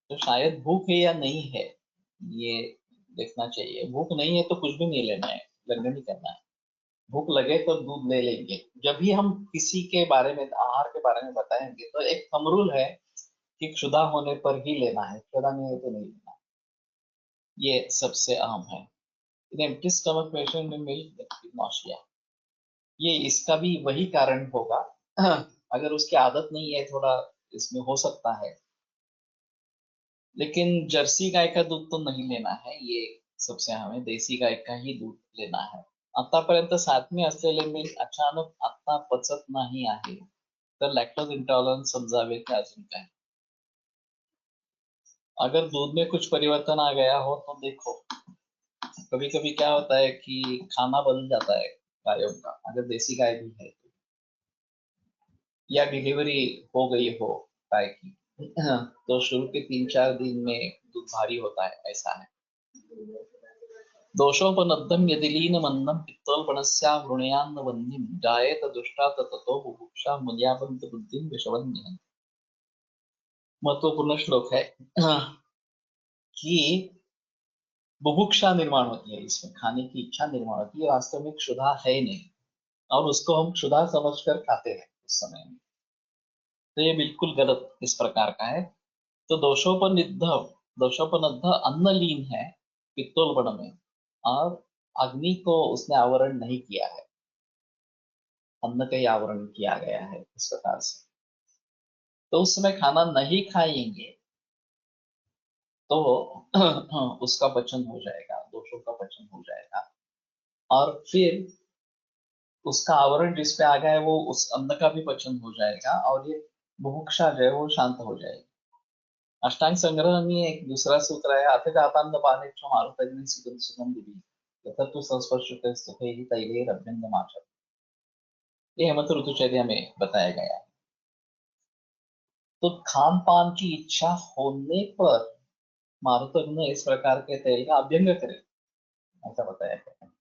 तो शायद भूख है या नहीं है ये देखना चाहिए। भूख नहीं है तो कुछ भी नहीं लेना है, लंघन नहीं करना है। भूख लगे तो दूध ले लेंगे। जब भी हम किसी के बारे में, आहार के बारे में बताएंगे तो एक थंब रूल है कि क्षुधा होने पर ही लेना है, क्षुधा नहीं है तो नहीं लेना। ये सबसे अहम है। इन एम्प्टी स्टमक पेशेंट में मिल्क नौसिया, ये इसका भी वही कारण होगा अगर उसकी आदत नहीं है थोड़ा, इसमें हो सकता है। लेकिन जर्सी गाय का दूध तो नहीं लेना है, ये सबसे हमें देसी गाय का ही दूध लेना है। आतापर्यंत सातवी असलेले मिल्क अचानक आता पचत नाही आहे तर लॅक्टोज इंटॉलरन्स समजावे की अजून काय? अगर दूध में कुछ परिवर्तन आ गया हो तो देखो, कभी कभी क्या होता है कि खाना बदल जाता है गायों का, अगर देसी गाय भी है तो, या डिलीवरी हो गई हो गाय की तो शुरू के 3-4 दिन में दूध भारी होता है, ऐसा है। दोषोपनद्धं यदि लीनमन्नं पित्तोल्बणस्यावृणयान्न वह्निं जायेत दुष्टा ततो बुभुक्षा मद्यापन्त बुद्धिं विषवन्यः। महत्वपूर्ण श्लोक है कि बुभुक्षा निर्माण होती है, इसमें खाने की इच्छा निर्माण होती है, वास्तव में क्षुधा है नहीं और उसको हम क्षुधा समझकर खाते हैं उस समय में। तो ये बिल्कुल गलत इस प्रकार का है। तो दोषोपनिद्ध अन्न लीन है पित्तोल्बण में, और अग्नि को उसने आवरण नहीं किया है, अन्न का ही आवरण किया गया है इस प्रकार से। तो उस समय खाना नहीं खाएंगे तो उसका पचन हो जाएगा, दोषों का पचन हो जाएगा और फिर उसका आवरण जिस पे आ गया है वो उस अन्न का भी पचन हो जाएगा और ये बुभुक्षा जो है वो शांत हो जाएगी। अष्टांग संग्रह में एक दूसरा सूत्र है, अथ पाने मारुतग्नि सुगंध सुगंधिभिः ततस्तु संस्पर्शते सुखैः तैलैरभ्यङ्गमाचर। ये हेमंत ऋतुचर्या में बताया गया है। तो खान पान की इच्छा होने पर मारुतग्नि इस प्रकार के तेल का अभ्यंग करे, ऐसा बताया गया है।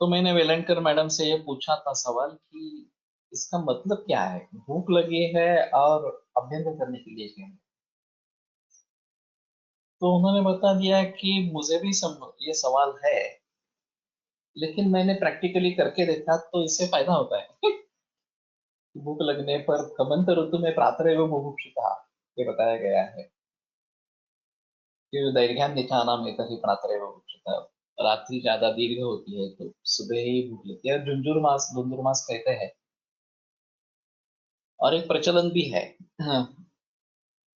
तो मैंने वेलंकर मैडम से ये पूछा था सवाल कि इसका मतलब क्या है, भूख लगी है और अभ्यंग करने के लिए क्यों? तो उन्होंने बता दिया कि मुझे भी ये सवाल है, लेकिन मैंने प्रैक्टिकली करके देखा तो इससे फायदा होता है भूख लगने पर हेमंत ऋतु में प्रातरेव बुभुक्षितः, ये बताया गया है कि दैर्घ्यान्निधानाम् एतर्हि प्रातरेव बुभुक्षितः। रात्रि ज्यादा दीर्घ होती है तो सुबह ही भूख लगती है, धुंधुर मास कहते हैं। और एक प्रचलन भी है हाँ,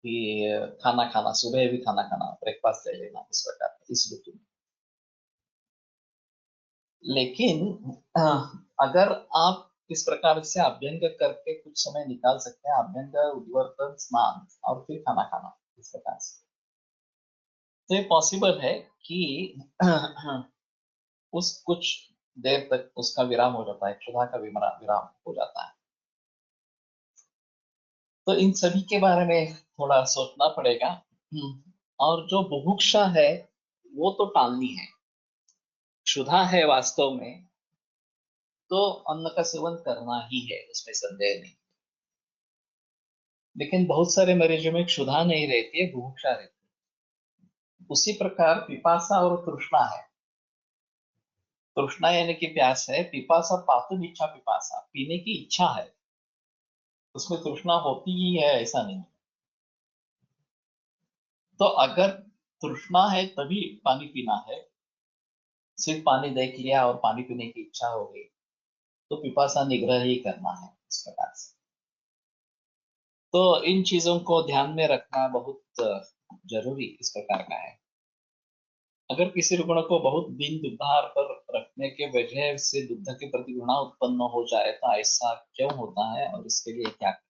कि खाना खाना, सुबह भी खाना खाना, ब्रेकफास्ट ले लेना इस प्रकार इस ऋतु में। लेकिन अगर आप इस प्रकार से अभ्यंग करके कुछ समय निकाल सकते हैं, अभ्यंग, उद्वर्तन, स्नान और फिर खाना खाना इस प्रकार से, तो ये पॉसिबल है कि उस कुछ देर तक उसका विराम हो जाता है, क्षुधा का विराम हो जाता है। तो इन सभी के बारे में थोड़ा सोचना पड़ेगा। और जो बुभुक्षा है वो तो टालनी है। क्षुधा है वास्तव में तो अन्न का सेवन करना ही है, उसमें संदेह नहीं। लेकिन बहुत सारे मरीजों में क्षुधा नहीं रहती है, बुभुक्षा रहती है। उसी प्रकार पिपासा और तृष्णा है। तृष्णा यानी कि प्यास है, पिपासा पातुम इच्छा, पिपासा पीने की इच्छा है, उसमें तृष्णा होती ही है ऐसा नहीं। तो अगर तृष्णा है तभी पानी पीना है, सिर्फ पानी देख लिया और पानी पीने की इच्छा हो गई, तो पिपासा निग्रह ही करना है इस प्रकार से। तो इन चीजों को ध्यान में रखना बहुत जरूरी इस प्रकार का है। अगर किसी रुग्ण को बहुत दिन दुग्धाहार पर रखने के वजह से दुग्ध के प्रति घृणा उत्पन्न हो जाए तो ऐसा क्यों होता है और इसके लिए क्या करें?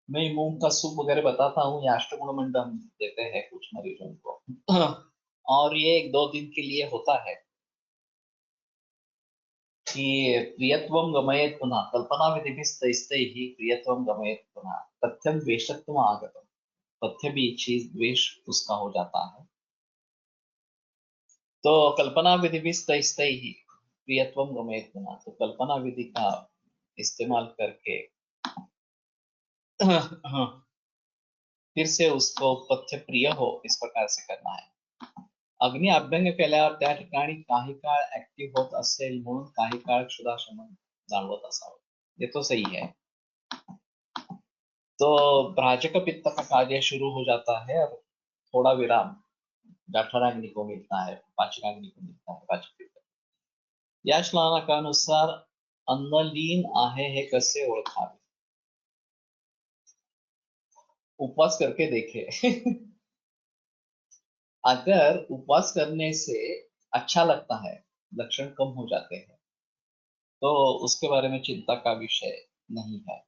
मैं मूंग का सूप वगैरह बताता हूँ, या अष्टगुण मंड हम देते हैं कुछ मरीजों को और ये 1-2 दिन के लिए होता है कि प्रियत्वं गमयेत् पुनः कल्पना विधिभिस्तैस्तैः प्रियत्वं गमयेत् पुनः तथ्यं द्वेषत्वम् आगतम्। तथ्य भी चीज द्वेष उसका हो जाता है। तो कल्पना विधि भी ही प्रियत्वम गमयेत् पुनः, तो कल्पना विधि का इस्तेमाल करके फिर से उसको पथ्य प्रिय हो इस प्रकार से करना है। अग्नी अभ्यंग केल्यावर त्या ठिकाणी काही काळ ऍक्टिव्ह होत असेल म्हणून काही काळ क्षुधाशमन जाणवत असावं, ये तो सही है। तो भ्राजक पित्त का कार्य शुरू हो जाता है और थोड़ा विराम जठराग्नि को मिलता है, पाचकाग्नि को मिलता है, पाचक पित्त। या श्लाघकानुसार अन्न लीन आहे हे कसे ओळखावे? उपवास करके देखे अगर उपवास करने से अच्छा लगता है, लक्षण कम हो जाते हैं, तो उसके बारे में चिंता का विषय नहीं है।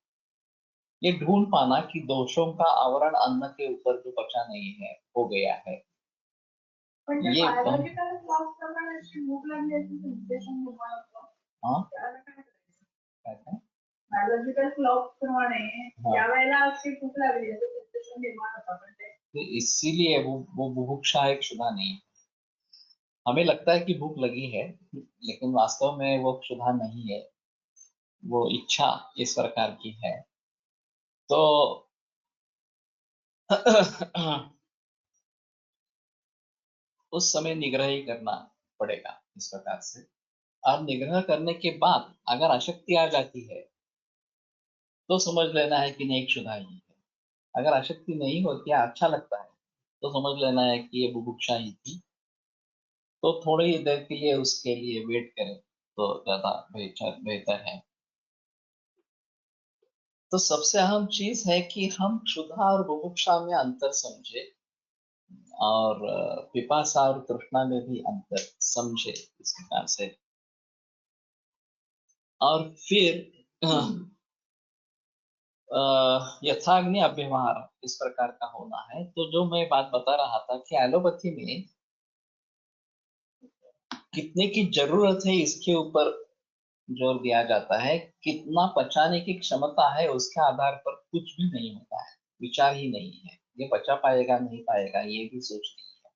ये ढूंढ पाना कि दोषों का आवरण अन्न के ऊपर जो बचा नहीं है हो गया है, ये biological clock प्रमाणे अशी भूक लागली असेल तर उद्देशाने निर्माण होतो. हाँ? काय काय? बायोलॉजिकल क्लॉक प्रमाणे ज्या वेळेला अशी भूक लागली असेल तर उद्देशाने निर्माण होता, पण ते इसीलिए वो बुभुक्षा एक क्षुधा नहीं है। हमें लगता है कि भूख लगी है, लेकिन वास्तव में वो क्षुधा नहीं है, वो इच्छा इस प्रकार की है। तो उस समय निग्रह ही करना पड़ेगा इस प्रकार से। और निग्रह करने के बाद अगर अशक्ति आ जाती है तो समझ लेना है कि नहीं क्षुधा ही है। अगर अशक्ति नहीं होती है, अच्छा लगता है, तो समझ लेना है कि ये बुभुक्षा ही थी। तो थोड़ी ही देर के लिए उसके लिए वेट करें तो ज्यादा बेहतर बेहतर है। तो सबसे अहम चीज है कि हम क्षुधा और बुभुक्षा में अंतर समझे और पिपासा और तृष्णा में भी अंतर समझे इस प्रकार से। और फिर यथाग्नि अव्यवहार इस प्रकार का होना है। तो जो मैं बात बता रहा था कि एलोपैथी में कितने की जरूरत है इसके ऊपर जोर दिया जाता है, कितना पचाने की क्षमता है उसके आधार पर कुछ भी नहीं होता है, विचार ही नहीं है ये पचा पाएगा नहीं पाएगा, ये भी सोच नहीं है।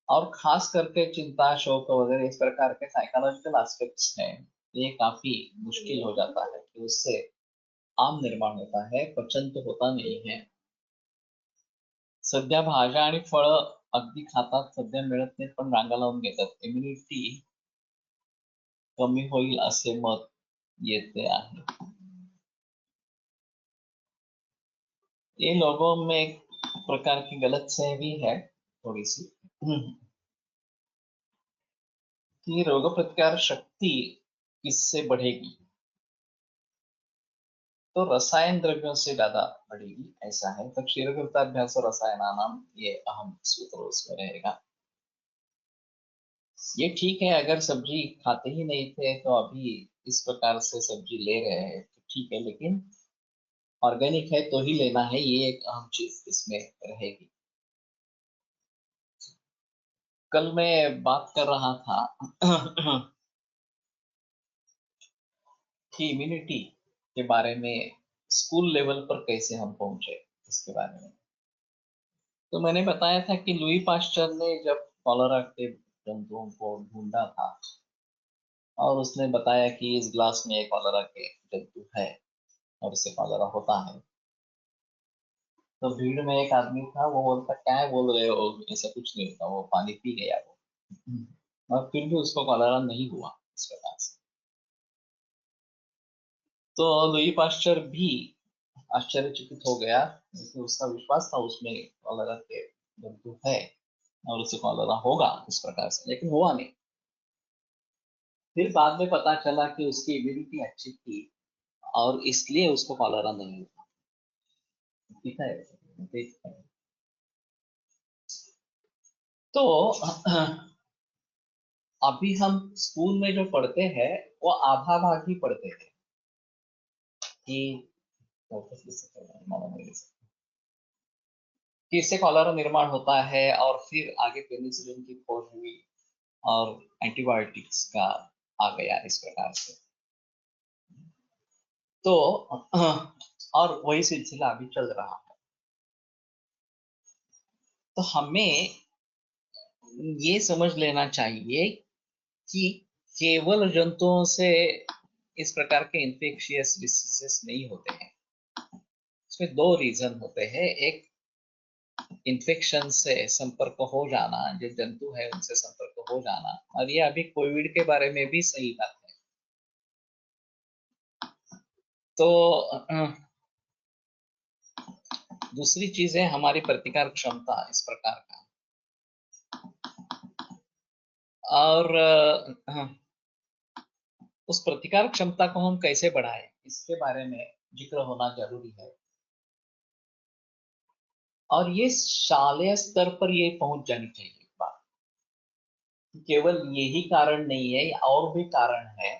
और खास करके चिंता शोक वगैरह इस प्रकार के साइकोलॉजिकल एस्पेक्ट्स हैं, ये काफी मुश्किल हो जाता है कि उससे आम निर्माण होता है, पचन तो होता नहीं है। सध्या भाज्या आणि फळं अगदी खातात, सध्या मिळत नाहीत पण रांगा लावून घेतात, इम्युनिटी कमी होईल असे मत येते आहे। ये लोगों में एक प्रकार की गलतफहमी है थोड़ी सी कि रोग प्रतिकार शक्ति किससे बढ़ेगी, तो रसायन द्रव्यों से ज्यादा बढ़ेगी ऐसा है। तो क्षीरकृताभ्यास और रसायनानाम ये अहम सूत्र उसमें रहेगा। ये ठीक है, अगर सब्जी खाते ही नहीं थे तो अभी इस प्रकार से सब्जी ले रहे हैं तो ठीक है, लेकिन ऑर्गेनिक है तो ही लेना है, ये एक अहम चीज इसमें रहेगी। कल मैं बात कर रहा था कि इम्यूनिटी के बारे में स्कूल लेवल पर कैसे हम पहुंचे इसके बारे में। तो मैंने बताया था कि लुई पाश्चर ने जब कॉलरा के जंतुओं को ढूंढा था और उसने बताया कि इस ग्लास में एक कॉलरा के जंतु है और इससे कॉलरा होता है, तो भीड़ में एक आदमी था, वो बोलता क्या है बोल रहे हो, ऐसा कुछ नहीं होता, वो पानी पी गया वो। और फिर भी उसको कॉलेरा नहीं हुआ इस प्रकार से। तो लुई पाश्चर भी आश्चर्यचकित हो गया, क्योंकि उसका विश्वास था उसमें कॉलेरा के जंतु है और उसे कॉलेरा होगा इस प्रकार से, लेकिन हुआ नहीं। फिर बाद में पता चला कि उसकी इम्यूनिटी अच्छी थी और इसलिए उसको कॉलेरा नहीं हुआ। ठीक है, ठीक है। तो अभी हम स्कूल में जो पढ़ते हैं वो आधा भाग ही पढ़ते थे कि कि इससे कॉलेरा निर्माण होता है, और फिर आगे पेनिसिलिन की खोज हुई और एंटीबायोटिक्स का आ गया इस प्रकार से। तो और वही सिलसिला अभी चल रहा है। तो हमें ये समझ लेना चाहिए कि केवल जंतुओं से इस प्रकार के इन्फेक्शियस डिसीजेस नहीं होते हैं। इसमें दो रीजन होते हैं। एक, इन्फेक्शन से संपर्क हो जाना, जो जंतु है उनसे संपर्क हो जाना, और ये अभी कोविड के बारे में भी सही बात है। तो दूसरी चीज है हमारी प्रतिकार क्षमता इस प्रकार का। और उस प्रतिकार क्षमता को हम कैसे बढ़ाएं, इसके बारे में जिक्र होना जरूरी है। और ये शालेय स्तर पर ये पहुंच जानी चाहिए बात। केवल यही कारण नहीं है, और भी कारण है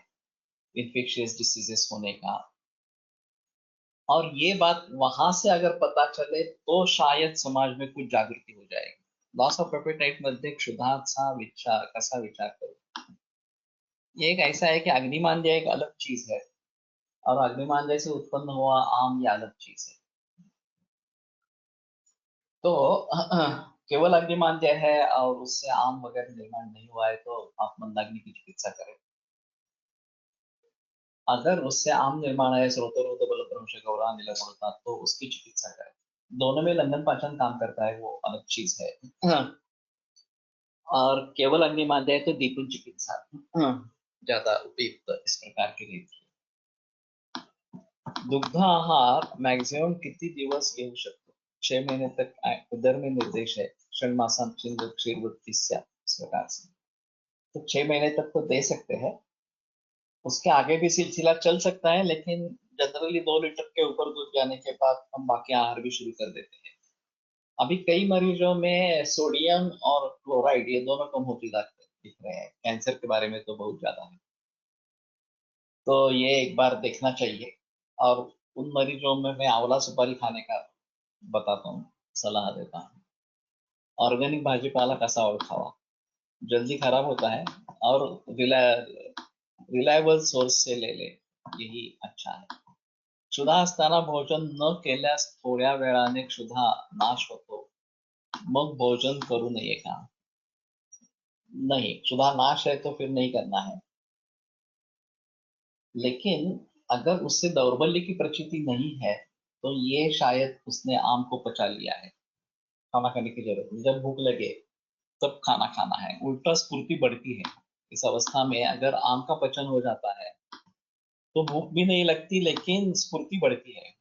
इन्फेक्शियस डिसीजेस होने का। और ये बात वहां से अगर पता चले तो शायद समाज में कुछ जागृति हो जाएगी। लॉस ऑफ एपेटाइट मध्ये क्षुधाचा विचार कसा विचार करो, ये एक ऐसा है कि अग्निमांद्य एक अलग चीज है और अग्निमांद्य से उत्पन्न हुआ आम ये अलग चीज है। तो केवल अग्निमांद्य है और उससे आम वगैरह निर्माण नहीं हुआ है तो आप मंदाग्नि की चिकित्सा करें। अगर उससे आम निर्माण है, स्रोतोरोध बलभ्रंश गौरा नीला बोलता, तो उसकी चिकित्सा करें। दोनों में लंदन पाचन काम करता है, वो अलग चीज है। और केवल अग्निमांद्य है तो दीपुन चिकित्सा ज्यादा उपयुक्त इस प्रकार के लिए। दुग्ध आहार मॅक्झिमम किती दिवस घेऊ शकतो? 6 महीने तक उदर में निर्देश है, षण्मासांची क्षीरवृत्तिस्या इस प्रकार से। तो 6 महीने तक तो दे सकते हैं, उसके आगे भी सिलसिला चल सकता है, लेकिन जनरली 2 लीटर के ऊपर दूध जाने के बाद हम बाकी आहार भी शुरू कर देते हैं। अभी कई मरीजों में सोडियम और क्लोराइड ये दोनों कम होते दिख रहे हैं। कैंसर के बारे में तो बहुत ज्यादा है, तो ये एक बार देखना चाहिए। और उन मरीजों में मैं आंवला सुपारी खाने का बताता हूँ, सलाह देता हूँ। ऑर्गेनिक भाजीपाला कसा ओळखावा, जल्दी खराब होता है, और रिलायबल सोर्स से ले ले, यही अच्छा है। क्षुधा असताना भोजन न केल्यास थोड्या वेळाने क्षुधा नाश होतो, मग भोजन करू नये का? नहीं, क्षुधा नाश है तो फिर नहीं करना है। लेकिन अगर उससे दौर्बल्य की प्रचिति नहीं है तो ये शायद उसने आम को पचा लिया है, खाना खाने की जरूरत नहीं। जब भूख लगे तब खाना खाना है, उल्टा स्फूर्ति बढ़ती है। इस अवस्था में अगर आम का पचन हो जाता है तो भूख भी नहीं लगती, लेकिन स्फूर्ति बढ़ती है।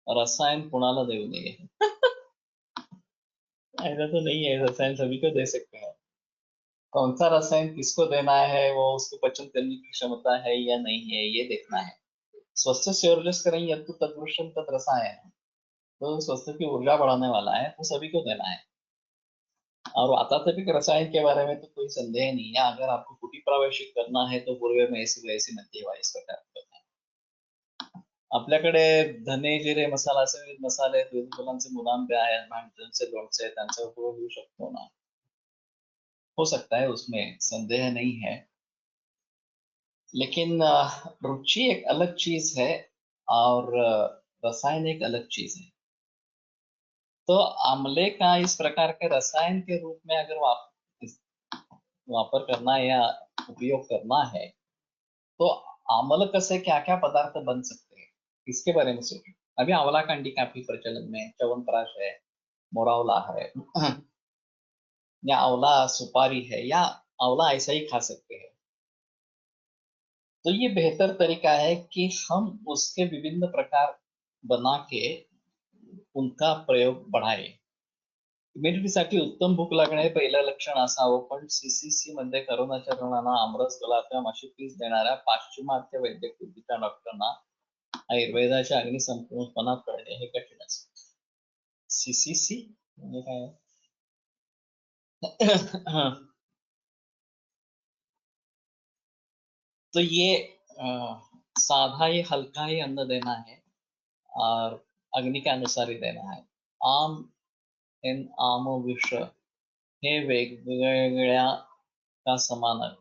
रसायन कुणाला देऊ नये। ऐसा तो नहीं है, रसायन सभी को दे सकते हैं। कौन सा रसायन किसको देना है, वो उसको पचन करने की क्षमता है या नहीं है, ये देखना है। स्वस्थ सेवर्जस्करण यत्तु तदृश्यम तद रसायन, तो स्वस्थ की ऊर्जा बढ़ाने वाला है तो सभी को देना है। और वातात्विक रसायन के बारे में तो कोई संदेह नहीं है। अगर आपको कुटी प्रावेशिक करना है तो पूर्व में ऐसी वैसी मध्य वाईस प्रकार करना है। आपल्याकडे धने जिरे मसाला असे विविध मसाले आहेत, विविध फुलांचे मुलांबे आहेत, भांडणचे लोणचे आहेत, त्यांचा उपयोग होऊ शकतो ना, हो सकता है, उसमें संदेह नहीं है। लेकिन रुचि एक अलग चीज है और रसायन एक अलग चीज है। तो आमले का इस प्रकार के रसायन के रूप में अगर वापर करना है या उपयोग करना है तो आमलक से क्या क्या पदार्थ बन सकते हैं, इसके बारे में सोचिए। अभी आंवला कांडी काफी प्रचलन में, च्यवनप्राश है, मोरावला है, या आंवला सुपारी है, या आंवला ऐसा ही खा सकते हैं। तो ये बेहतर तरीका है कि हम उसके विभिन्न प्रकार बना के उनका प्रयोग बढ़ाए। इम्युनिटीसाठी उत्तम भूक लागणे हे पहिलं लक्षण असावं, पण CCC मध्ये करोनाच्या रुग्णांना आमरस, गुलाबजाम अशी पीस देणाऱ्या पाश्चिमात्य वैद्यक बुद्धीच्या डॉक्टरांना आयुर्वेदाच्या अग्नी संपूर्णपणा कळणे हे कठीण असते। CCC म्हणजे काय? तो ये साधा ही हल्का ही अन्न देना है और अग्नि के अनुसार ही देना है। आम इन आम विष हे वेगवेगळ्या का समान अर्थ।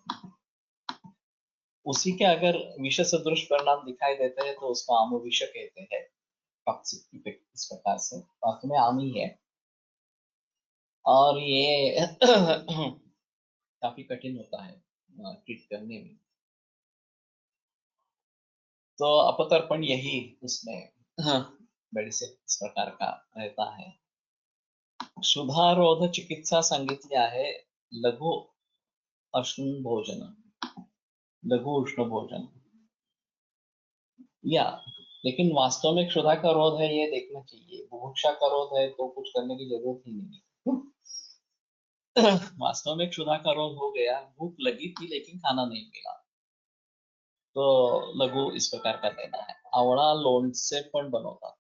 उसी के अगर विष सदृश परिणाम दिखाई देते हैं तो उसको आम विष कहते हैं। टॉक्सिक इफेक्ट इस प्रकार से वास्तव में आम ही है। और ये काफी कठिन होता है ट्रीट करने में। तो अपतर्पण यही उसमें मेडिसिन इस प्रकार का रहता है। क्षुधारोध चिकित्सा सांगितली आहे लघु उष्ण भोजन, लघु उष्ण भोजन या, लेकिन वास्तव में क्षुधा का रोध है ये देखना चाहिए। बुभुक्षा का रोध है तो कुछ करने की जरूरत ही नहीं है। वास्तव में क्षुधा का रोध हो गया, भूख लगी थी लेकिन खाना नहीं मिला, तो लघु इस प्रकार का देना है। आवळा लोणचे पण बनवतात,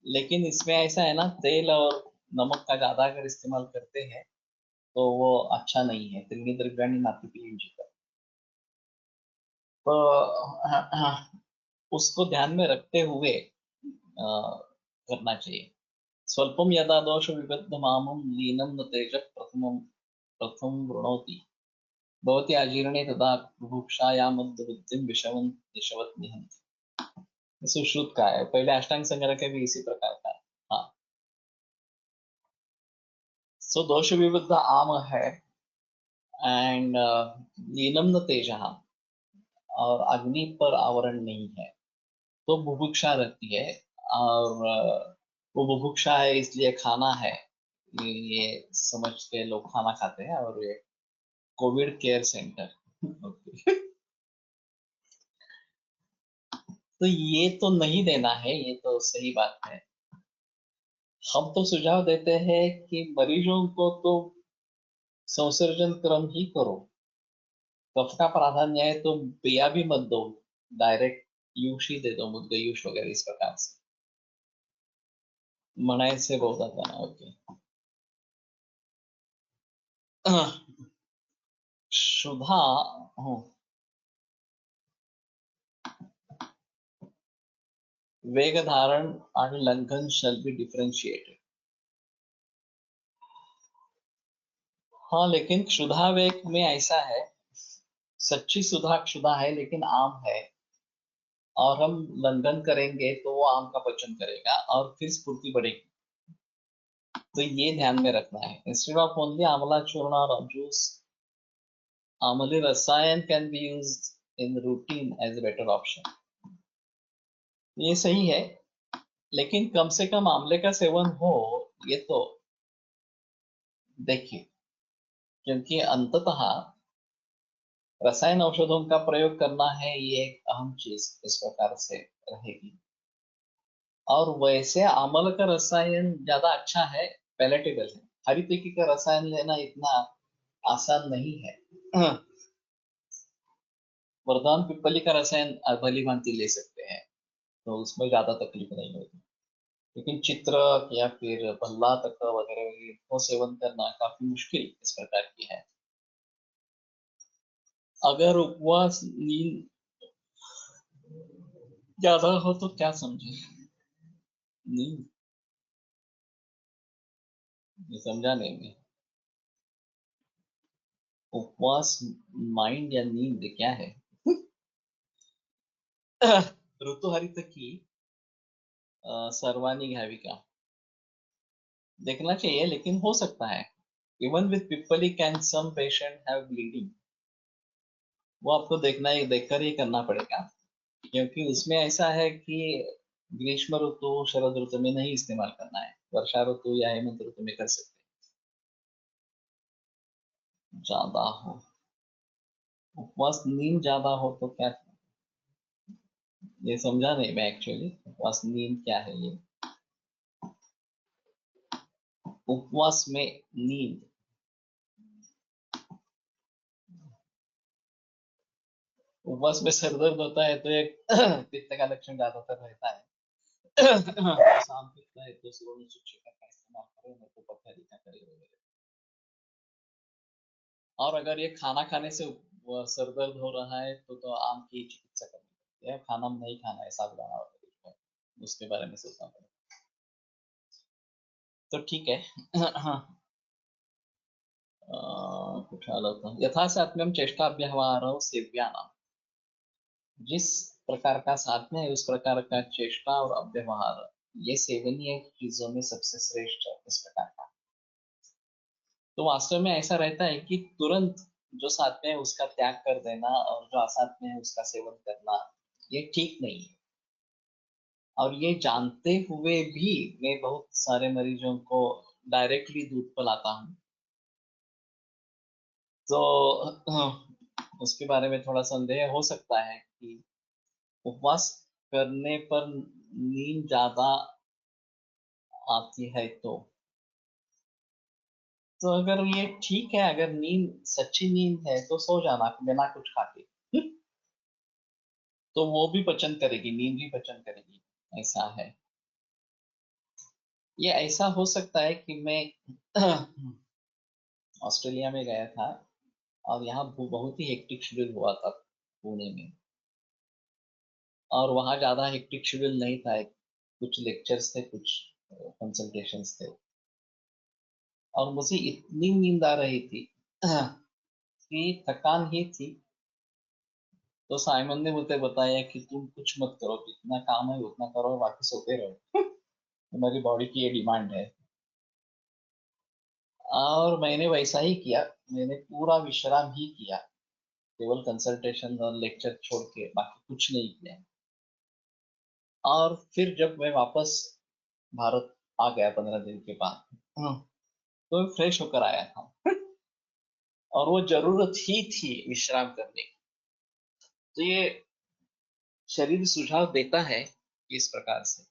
लेकिन इसमें ऐसा है ना, तेल और नमक का ज्यादा अगर इस्तेमाल करते हैं तो वो अच्छा नहीं है। त्रिणी द्रव्याणि नातिपीयूषितम्। तो उसको ध्यान में रखते हुए करना चाहिए। स्वल्पम यदा दोष विबद्धमामं लीनं न तेज प्रथम वृणोति भवति अजीर्णे तदा बुभुक्षायां मन्दबुद्धिं विषवत् निहन्ति। सुश्रुत का है, पहले अष्टांग संग्रह के भी इसी प्रकार का है। हाँ, सो दोष विबद्ध आम है एंड लीनम न तेजः, और अग्नि पर आवरण नहीं है तो बुभुक्षा रहती है। और वो बुभुक्षा है इसलिए खाना है, ये समझ के लोग खाना खाते हैं। और ये कोविड केयर सेंटर okay। तो ये तो नहीं देना है, ये तो सही बात है। हम तो सुझाव देते हैं कि मरीजों को तो संसर्जन क्रम ही करो। कफ का प्राधान्य है तो पिया भी मत दो, डायरेक्ट यूश ही दे दो, मुद्गयूश वगैरह इस प्रकार से म्हणायचे बोलतात ना। ओके। क्षुधा वेग धारण आणि लंघन शैल बी डिफरेंशिएटेड। हाँ, लेकिन क्षुधा वेग में ऐसा है, सच्ची सुधा क्षुधा है लेकिन आम है, और हम लंघन करेंगे तो वो आम का पचन करेगा और फिर स्फूर्ति बढ़ेगी। तो ये ध्यान में रखना है। इंस्टेड ऑफ ओनली आंवला चूर्ण और जूस, आंवले रसायन can be used in routine as a better option. ये सही है, लेकिन कम से कम आंवले का सेवन हो, ये तो देखिए, क्योंकि अंततः रसायन औषधों का प्रयोग करना है, ये एक अहम चीज इस प्रकार से रहेगी। और वैसे आंवले का रसायन ज्यादा अच्छा है, पैलेटेबल है। हरी तिक्की का रसायन लेना इतना आसान नहीं है। वरदान पिपली का रसायन भली भांति ले सकते हैं, तो उसमें ज्यादा तकलीफ नहीं होती। लेकिन चित्र या फिर भल्ला तक वगैरह को सेवन करना काफी मुश्किल इस प्रकार की है। अगर उपवास नींद ज्यादा हो तो क्या समझे? नींद, ये समझा नहीं मैं। उपवास माइंड या नींद क्या है? ऋतुहरित की सर्वानी घ्यावी का देखना चाहिए, लेकिन हो सकता है। Even with pippali can some patient have bleeding, वो आपको देखना ही, देखकर ही करना पड़ेगा, क्योंकि उसमें ऐसा है कि ग्रीष्म ऋतु शरद ऋतु में नहीं इस्तेमाल करना है, वर्षा ऋतु या हेमंत ऋतु में कर सकते ज्यादा हो, उपवास नींद ज्यादा हो तो क्या? ये समझा नहीं मैं एक्चुअली, उपवास नींद क्या है ये? उपवास में नींद, उपवास में सर दर्द होता है तो एक पित्त का लक्षण ज्यादातर रहता है। तो शाम पित्त है तो सुबह में शिक्षक का इस्तेमाल करें, नहीं तो पत्थरी का करें वगैरह। और अगर ये खाना खाने से सर दर्द हो रहा है तो आम की चिकित्सा करनी पड़ती है, खाना नहीं खाना है, साबुदाना वगैरह, उसके बारे में सोचना पड़ेगा। तो ठीक है। हाँ, कुछ आलोचना यथा सात्म्यम चेष्टा व्यवहार सेव्यानाम, जिस प्रकार का साध्य है उस प्रकार का चेष्टा और अव्यवहार, ये सेवनीय चीजों में सबसे श्रेष्ठ इस प्रकार का। तो वास्तव में ऐसा रहता है कि तुरंत जो साध्य है उसका त्याग कर देना और जो असाध्य है उसका सेवन करना, ये ठीक नहीं है। और ये जानते हुए भी मैं बहुत सारे मरीजों को डायरेक्टली दूध पिलाता हूँ। तो उसके बारे में थोड़ा संदेह हो सकता है कि उपवास करने पर नींद ज्यादा आती है तो अगर ये ठीक है, अगर नींद सच्ची नींद है तो सो जाना बिना कुछ खा के। तो वो भी पचन करेगी, नींद भी पचन करेगी, ऐसा है। ये ऐसा हो सकता है कि मैं ऑस्ट्रेलिया में गया था और यहाँ बहुत ही हेक्टिक शेड्यूल हुआ था पुणे में। और वहाँ ज्यादा हेक्टिक शेड्यूल नहीं था, कुछ लेक्चर्स थे, कुछ कंसल्टेशंस थे, और मुझे इतनी नींद आ रही थी कि थकान ही थी। तो साइमन ने मुझे बताया कि तुम कुछ मत करो, जितना काम है उतना करो, बाकी सोते रहो। तुम्हारी बॉडी की ये डिमांड है। और मैंने वैसा ही किया, मैंने पूरा विश्राम ही किया, केवल कंसल्टेशन और लेक्चर छोड़ के बाकी कुछ नहीं किया। और फिर जब मैं वापस भारत आ गया 15 दिन के बाद, तो मैं फ्रेश होकर आया था। और वो जरूरत ही थी विश्राम करने की। तो ये शरीर सुझाव देता है इस प्रकार से।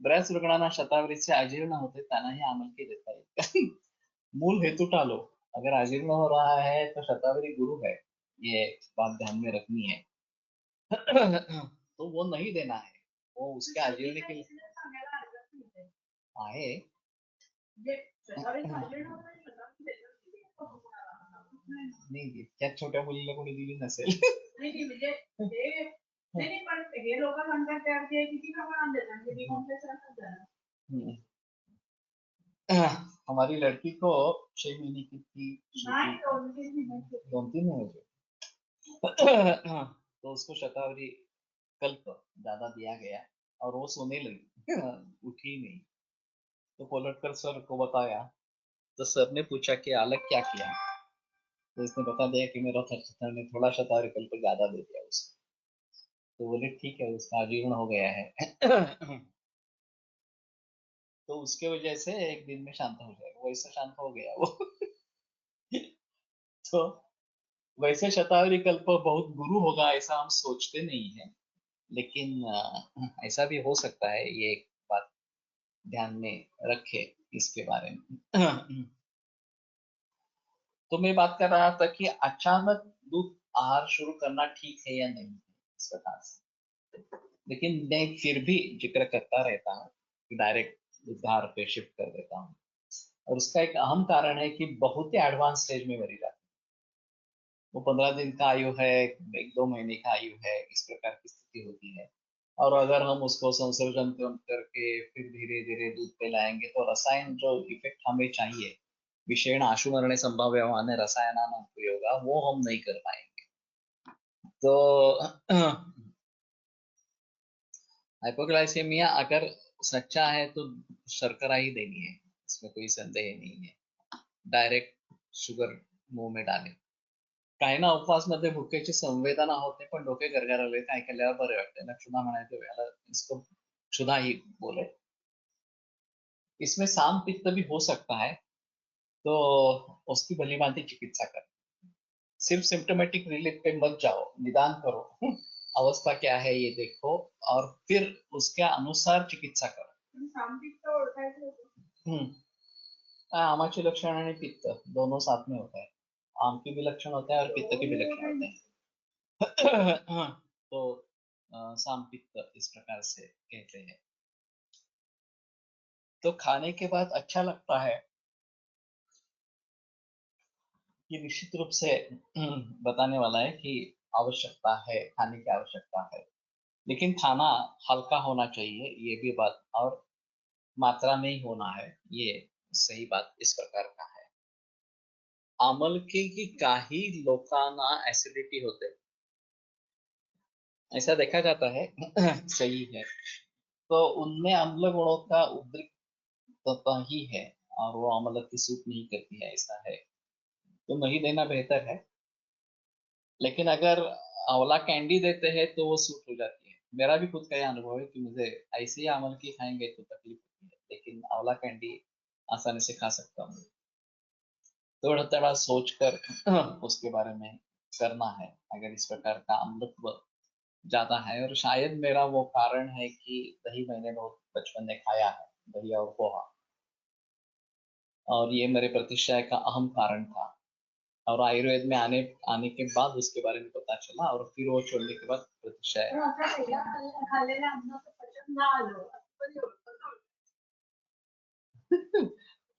बऱ्याच रुग्णांना शतावरीचे अजीर्ण होते त्यांनाही आमलकी देता येईल। मूल हेतु टालो, अगर अजीर्ण हो रहा है तो शतावरी गुरु है, ये बात ध्यान में रखनी है। तो वो नहीं देना है, वो उसके अजीर्ण के लिए आहे। नाही, त्या छोट्या मुलीला कोणी दिली नसेल। नाही म्हणजे हे नाही नाही, पण हे लोक म्हणतात त्या ते किती प्रमाणात देतात, म्हणजे डिकॉम्प्लेक्शन असतात. हमारी लड़की को 6 महीने की थी, 2-3 महीने तो उसको शतावरी कल्प ज्यादा दिया गया और वो सोने लगी। उठी ही नहीं। तो पलटकर सर को बताया, तो सर ने पूछा कि अलग क्या किया। तो उसने बता दिया कि मेरा सर ने थोड़ा शतावरी कल्प ज्यादा दे दिया उसको। तो बोले ठीक है, उसका अजीर्ण हो गया है। तो उसके वजह से एक दिन में शांत हो जाएगा, वैसे शांत हो गया वो। तो वैसे शतावरी कल्प बहुत गुरु होगा ऐसा हम सोचते नहीं है, लेकिन ऐसा भी हो सकता है, ये एक बात ध्यान में रखे इसके बारे में। तो मैं बात कर रहा था कि अचानक दूध आहार शुरू करना ठीक है या नहीं इस प्रकार से। लेकिन मैं फिर भी जिक्र करता रहता हूँ कि डायरेक्ट दूध आहार पे शिफ्ट कर देता हूँ। और उसका एक अहम कारण है कि बहुत ही एडवांस स्टेज में मरी जाती है। वो 15 दिन का आयु है, 1-2 महीने का आयु है, इस प्रकार की स्थिति होती है। और अगर हम उसको संसर्जन करके फिर धीरे धीरे दूध पे लाएंगे तो रसायन जो इफेक्ट हमें चाहिए, विषेण आशु मरणे संभाव्यमाने रसायनानां उपयोगा, वो हम नहीं कर पाएंगे। तो हाइपोग्लाइसेमिया अगर सच्चा है तो शर्करा ही देनी है, इसमें कोई संदेह नहीं है। डायरेक्ट शुगर मुंह में डाले, काही ना उपवासमध्ये भुकेची संवेदना होते पण डोके गरगरले, काय केल्यावर बरे वाटते ना, क्षुधा म्हणायचे वेळेला इसको क्षुधा ही बोले। इसमें साम पित्त भी हो सकता है, तो उसकी भली-भांति चिकित्सा करें। सिर्फ सिम्प्टोमेटिक रिलीफ पे मत जाओ, निदान करो। अवस्था क्या है ये देखो और फिर उसके अनुसार चिकित्सा करो। हम्म, आमाची लक्षण आणि पित्त दोनों साथ में होता है। आम की भी लक्षण होता है और पित्त की भी लक्षण होते हैं। तो साम पित्त इस प्रकार से कहते हैं। तो खाने के बाद अच्छा लगता है ये निश्चित रूप से बताने वाला है कि आवश्यकता है, खाने की आवश्यकता है, लेकिन खाना हल्का होना चाहिए, ये भी बात, और मात्रा में ही होना है, ये सही बात इस प्रकार का है। आमलकी की काही लोकांना ऍसिडिटी होते, ऐसा देखा जाता है। सही है। तो उनमें अम्ल गुणों का उद्रिक्तता ही है और वो अम्ल की सूट नहीं करती है, ऐसा है। तो नहीं देना बेहतर है, लेकिन अगर आंवला कैंडी देते हैं तो वो सूट हो जाती है। मेरा भी खुद का ये अनुभव है कि मुझे ऐसे ही आंवल की खाएंगे तो तकलीफ होती है, लेकिन आंवला कैंडी आसानी से खा सकता हूँ। थोड़ा थोड़ा सोच कर उसके बारे में करना है। अगर इस प्रकार का अम्लत्व ज्यादा है, और शायद मेरा वो कारण है कि दही मैंने बहुत बचपन में खाया है, दही और पोहा, और ये मेरे प्रतिष्ठा का अहम कारण था। और आयुर्वेद में आने आने के बाद उसके बारे में पता चला, और फिर वो छोड़ने के बाद प्रतिष्ठा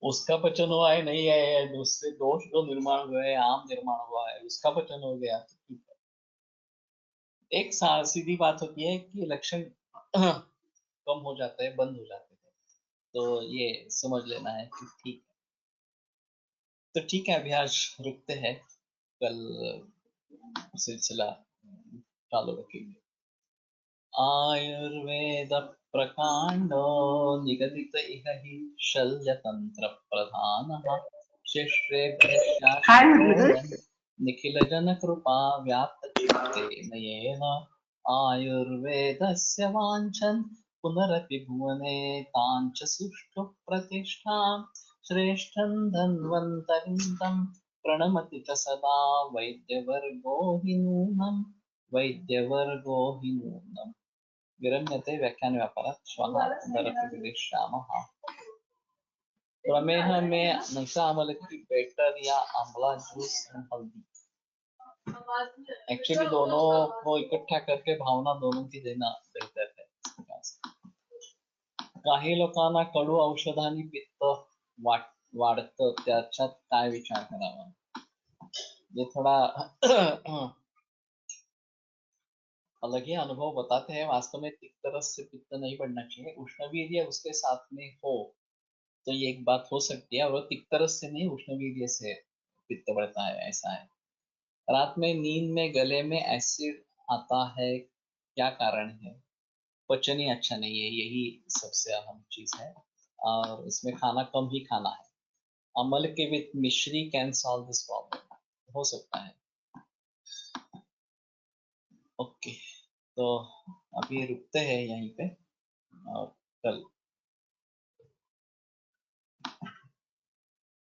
उसका पचन हुआ है नहीं है, दूसरे दोष जो निर्माण हुए हैं, आम निर्माण हुआ है, उसका पचन हो गया तो ठीक है। एक सीधी बात होती है कि लक्षण कम हो जाते हैं, बंद हो जाते हैं, तो ये समझ लेना है कि ठीक है। तो ठीक है, अभी आज रुकते हैं, कल सिलसिला चालू रखेंगे। आयुर्वेद प्रकांडो निगदित इह हि शल्यतंत्र प्रधानः शिष्येभ्यश्चाशुतोऽयं निखिल जन कृपा व्याप्त चित्तेन येन आयुर्वेदस्य वाञ्छन् पुनरपि भुवने ताञ्च सुष्ठु प्रतिष्ठां श्रेष्ठं धन्वन्तरिं तं प्रणमति च सदा वैद्यवर्गो हि नूनम् वैद्यवर्गो हि नूनम् विरम्यते व्याख्यान व्यापारात् श्वः नरकविदिष्यामः। प्रमेह में नशा अमल की बेटर या आंवला जूस एंड हल्दी, एक्चुअली दोनों को इकट्ठा करके भावना दोनों की देना बेहतर है। काही लोकांना कडू औषधांनी पित्त वाढतं, त्याच्यात काय विचार करावा? ये थोड़ा अलग ही अनुभव बताते हैं। वास्तव में तिक्त रस से पित्त नहीं बढ़ना चाहिए, उष्णवीर्य उसके साथ में हो तो ये एक बात हो सकती है, और वो तिक्त रस से नहीं, उष्णवीर्य से पित्त बढ़ता है, ऐसा है। रात में नींद में गले में एसिड आता है, क्या कारण है? पचन ही अच्छा नहीं है, यही सबसे अहम चीज है, और इसमें खाना कम ही खाना है। अमल के विथ मिश्री कैन सॉल्व दिस प्रॉब्लम, हो सकता है। ओके, तो अभी रुकते हैं यहीं पे, और कल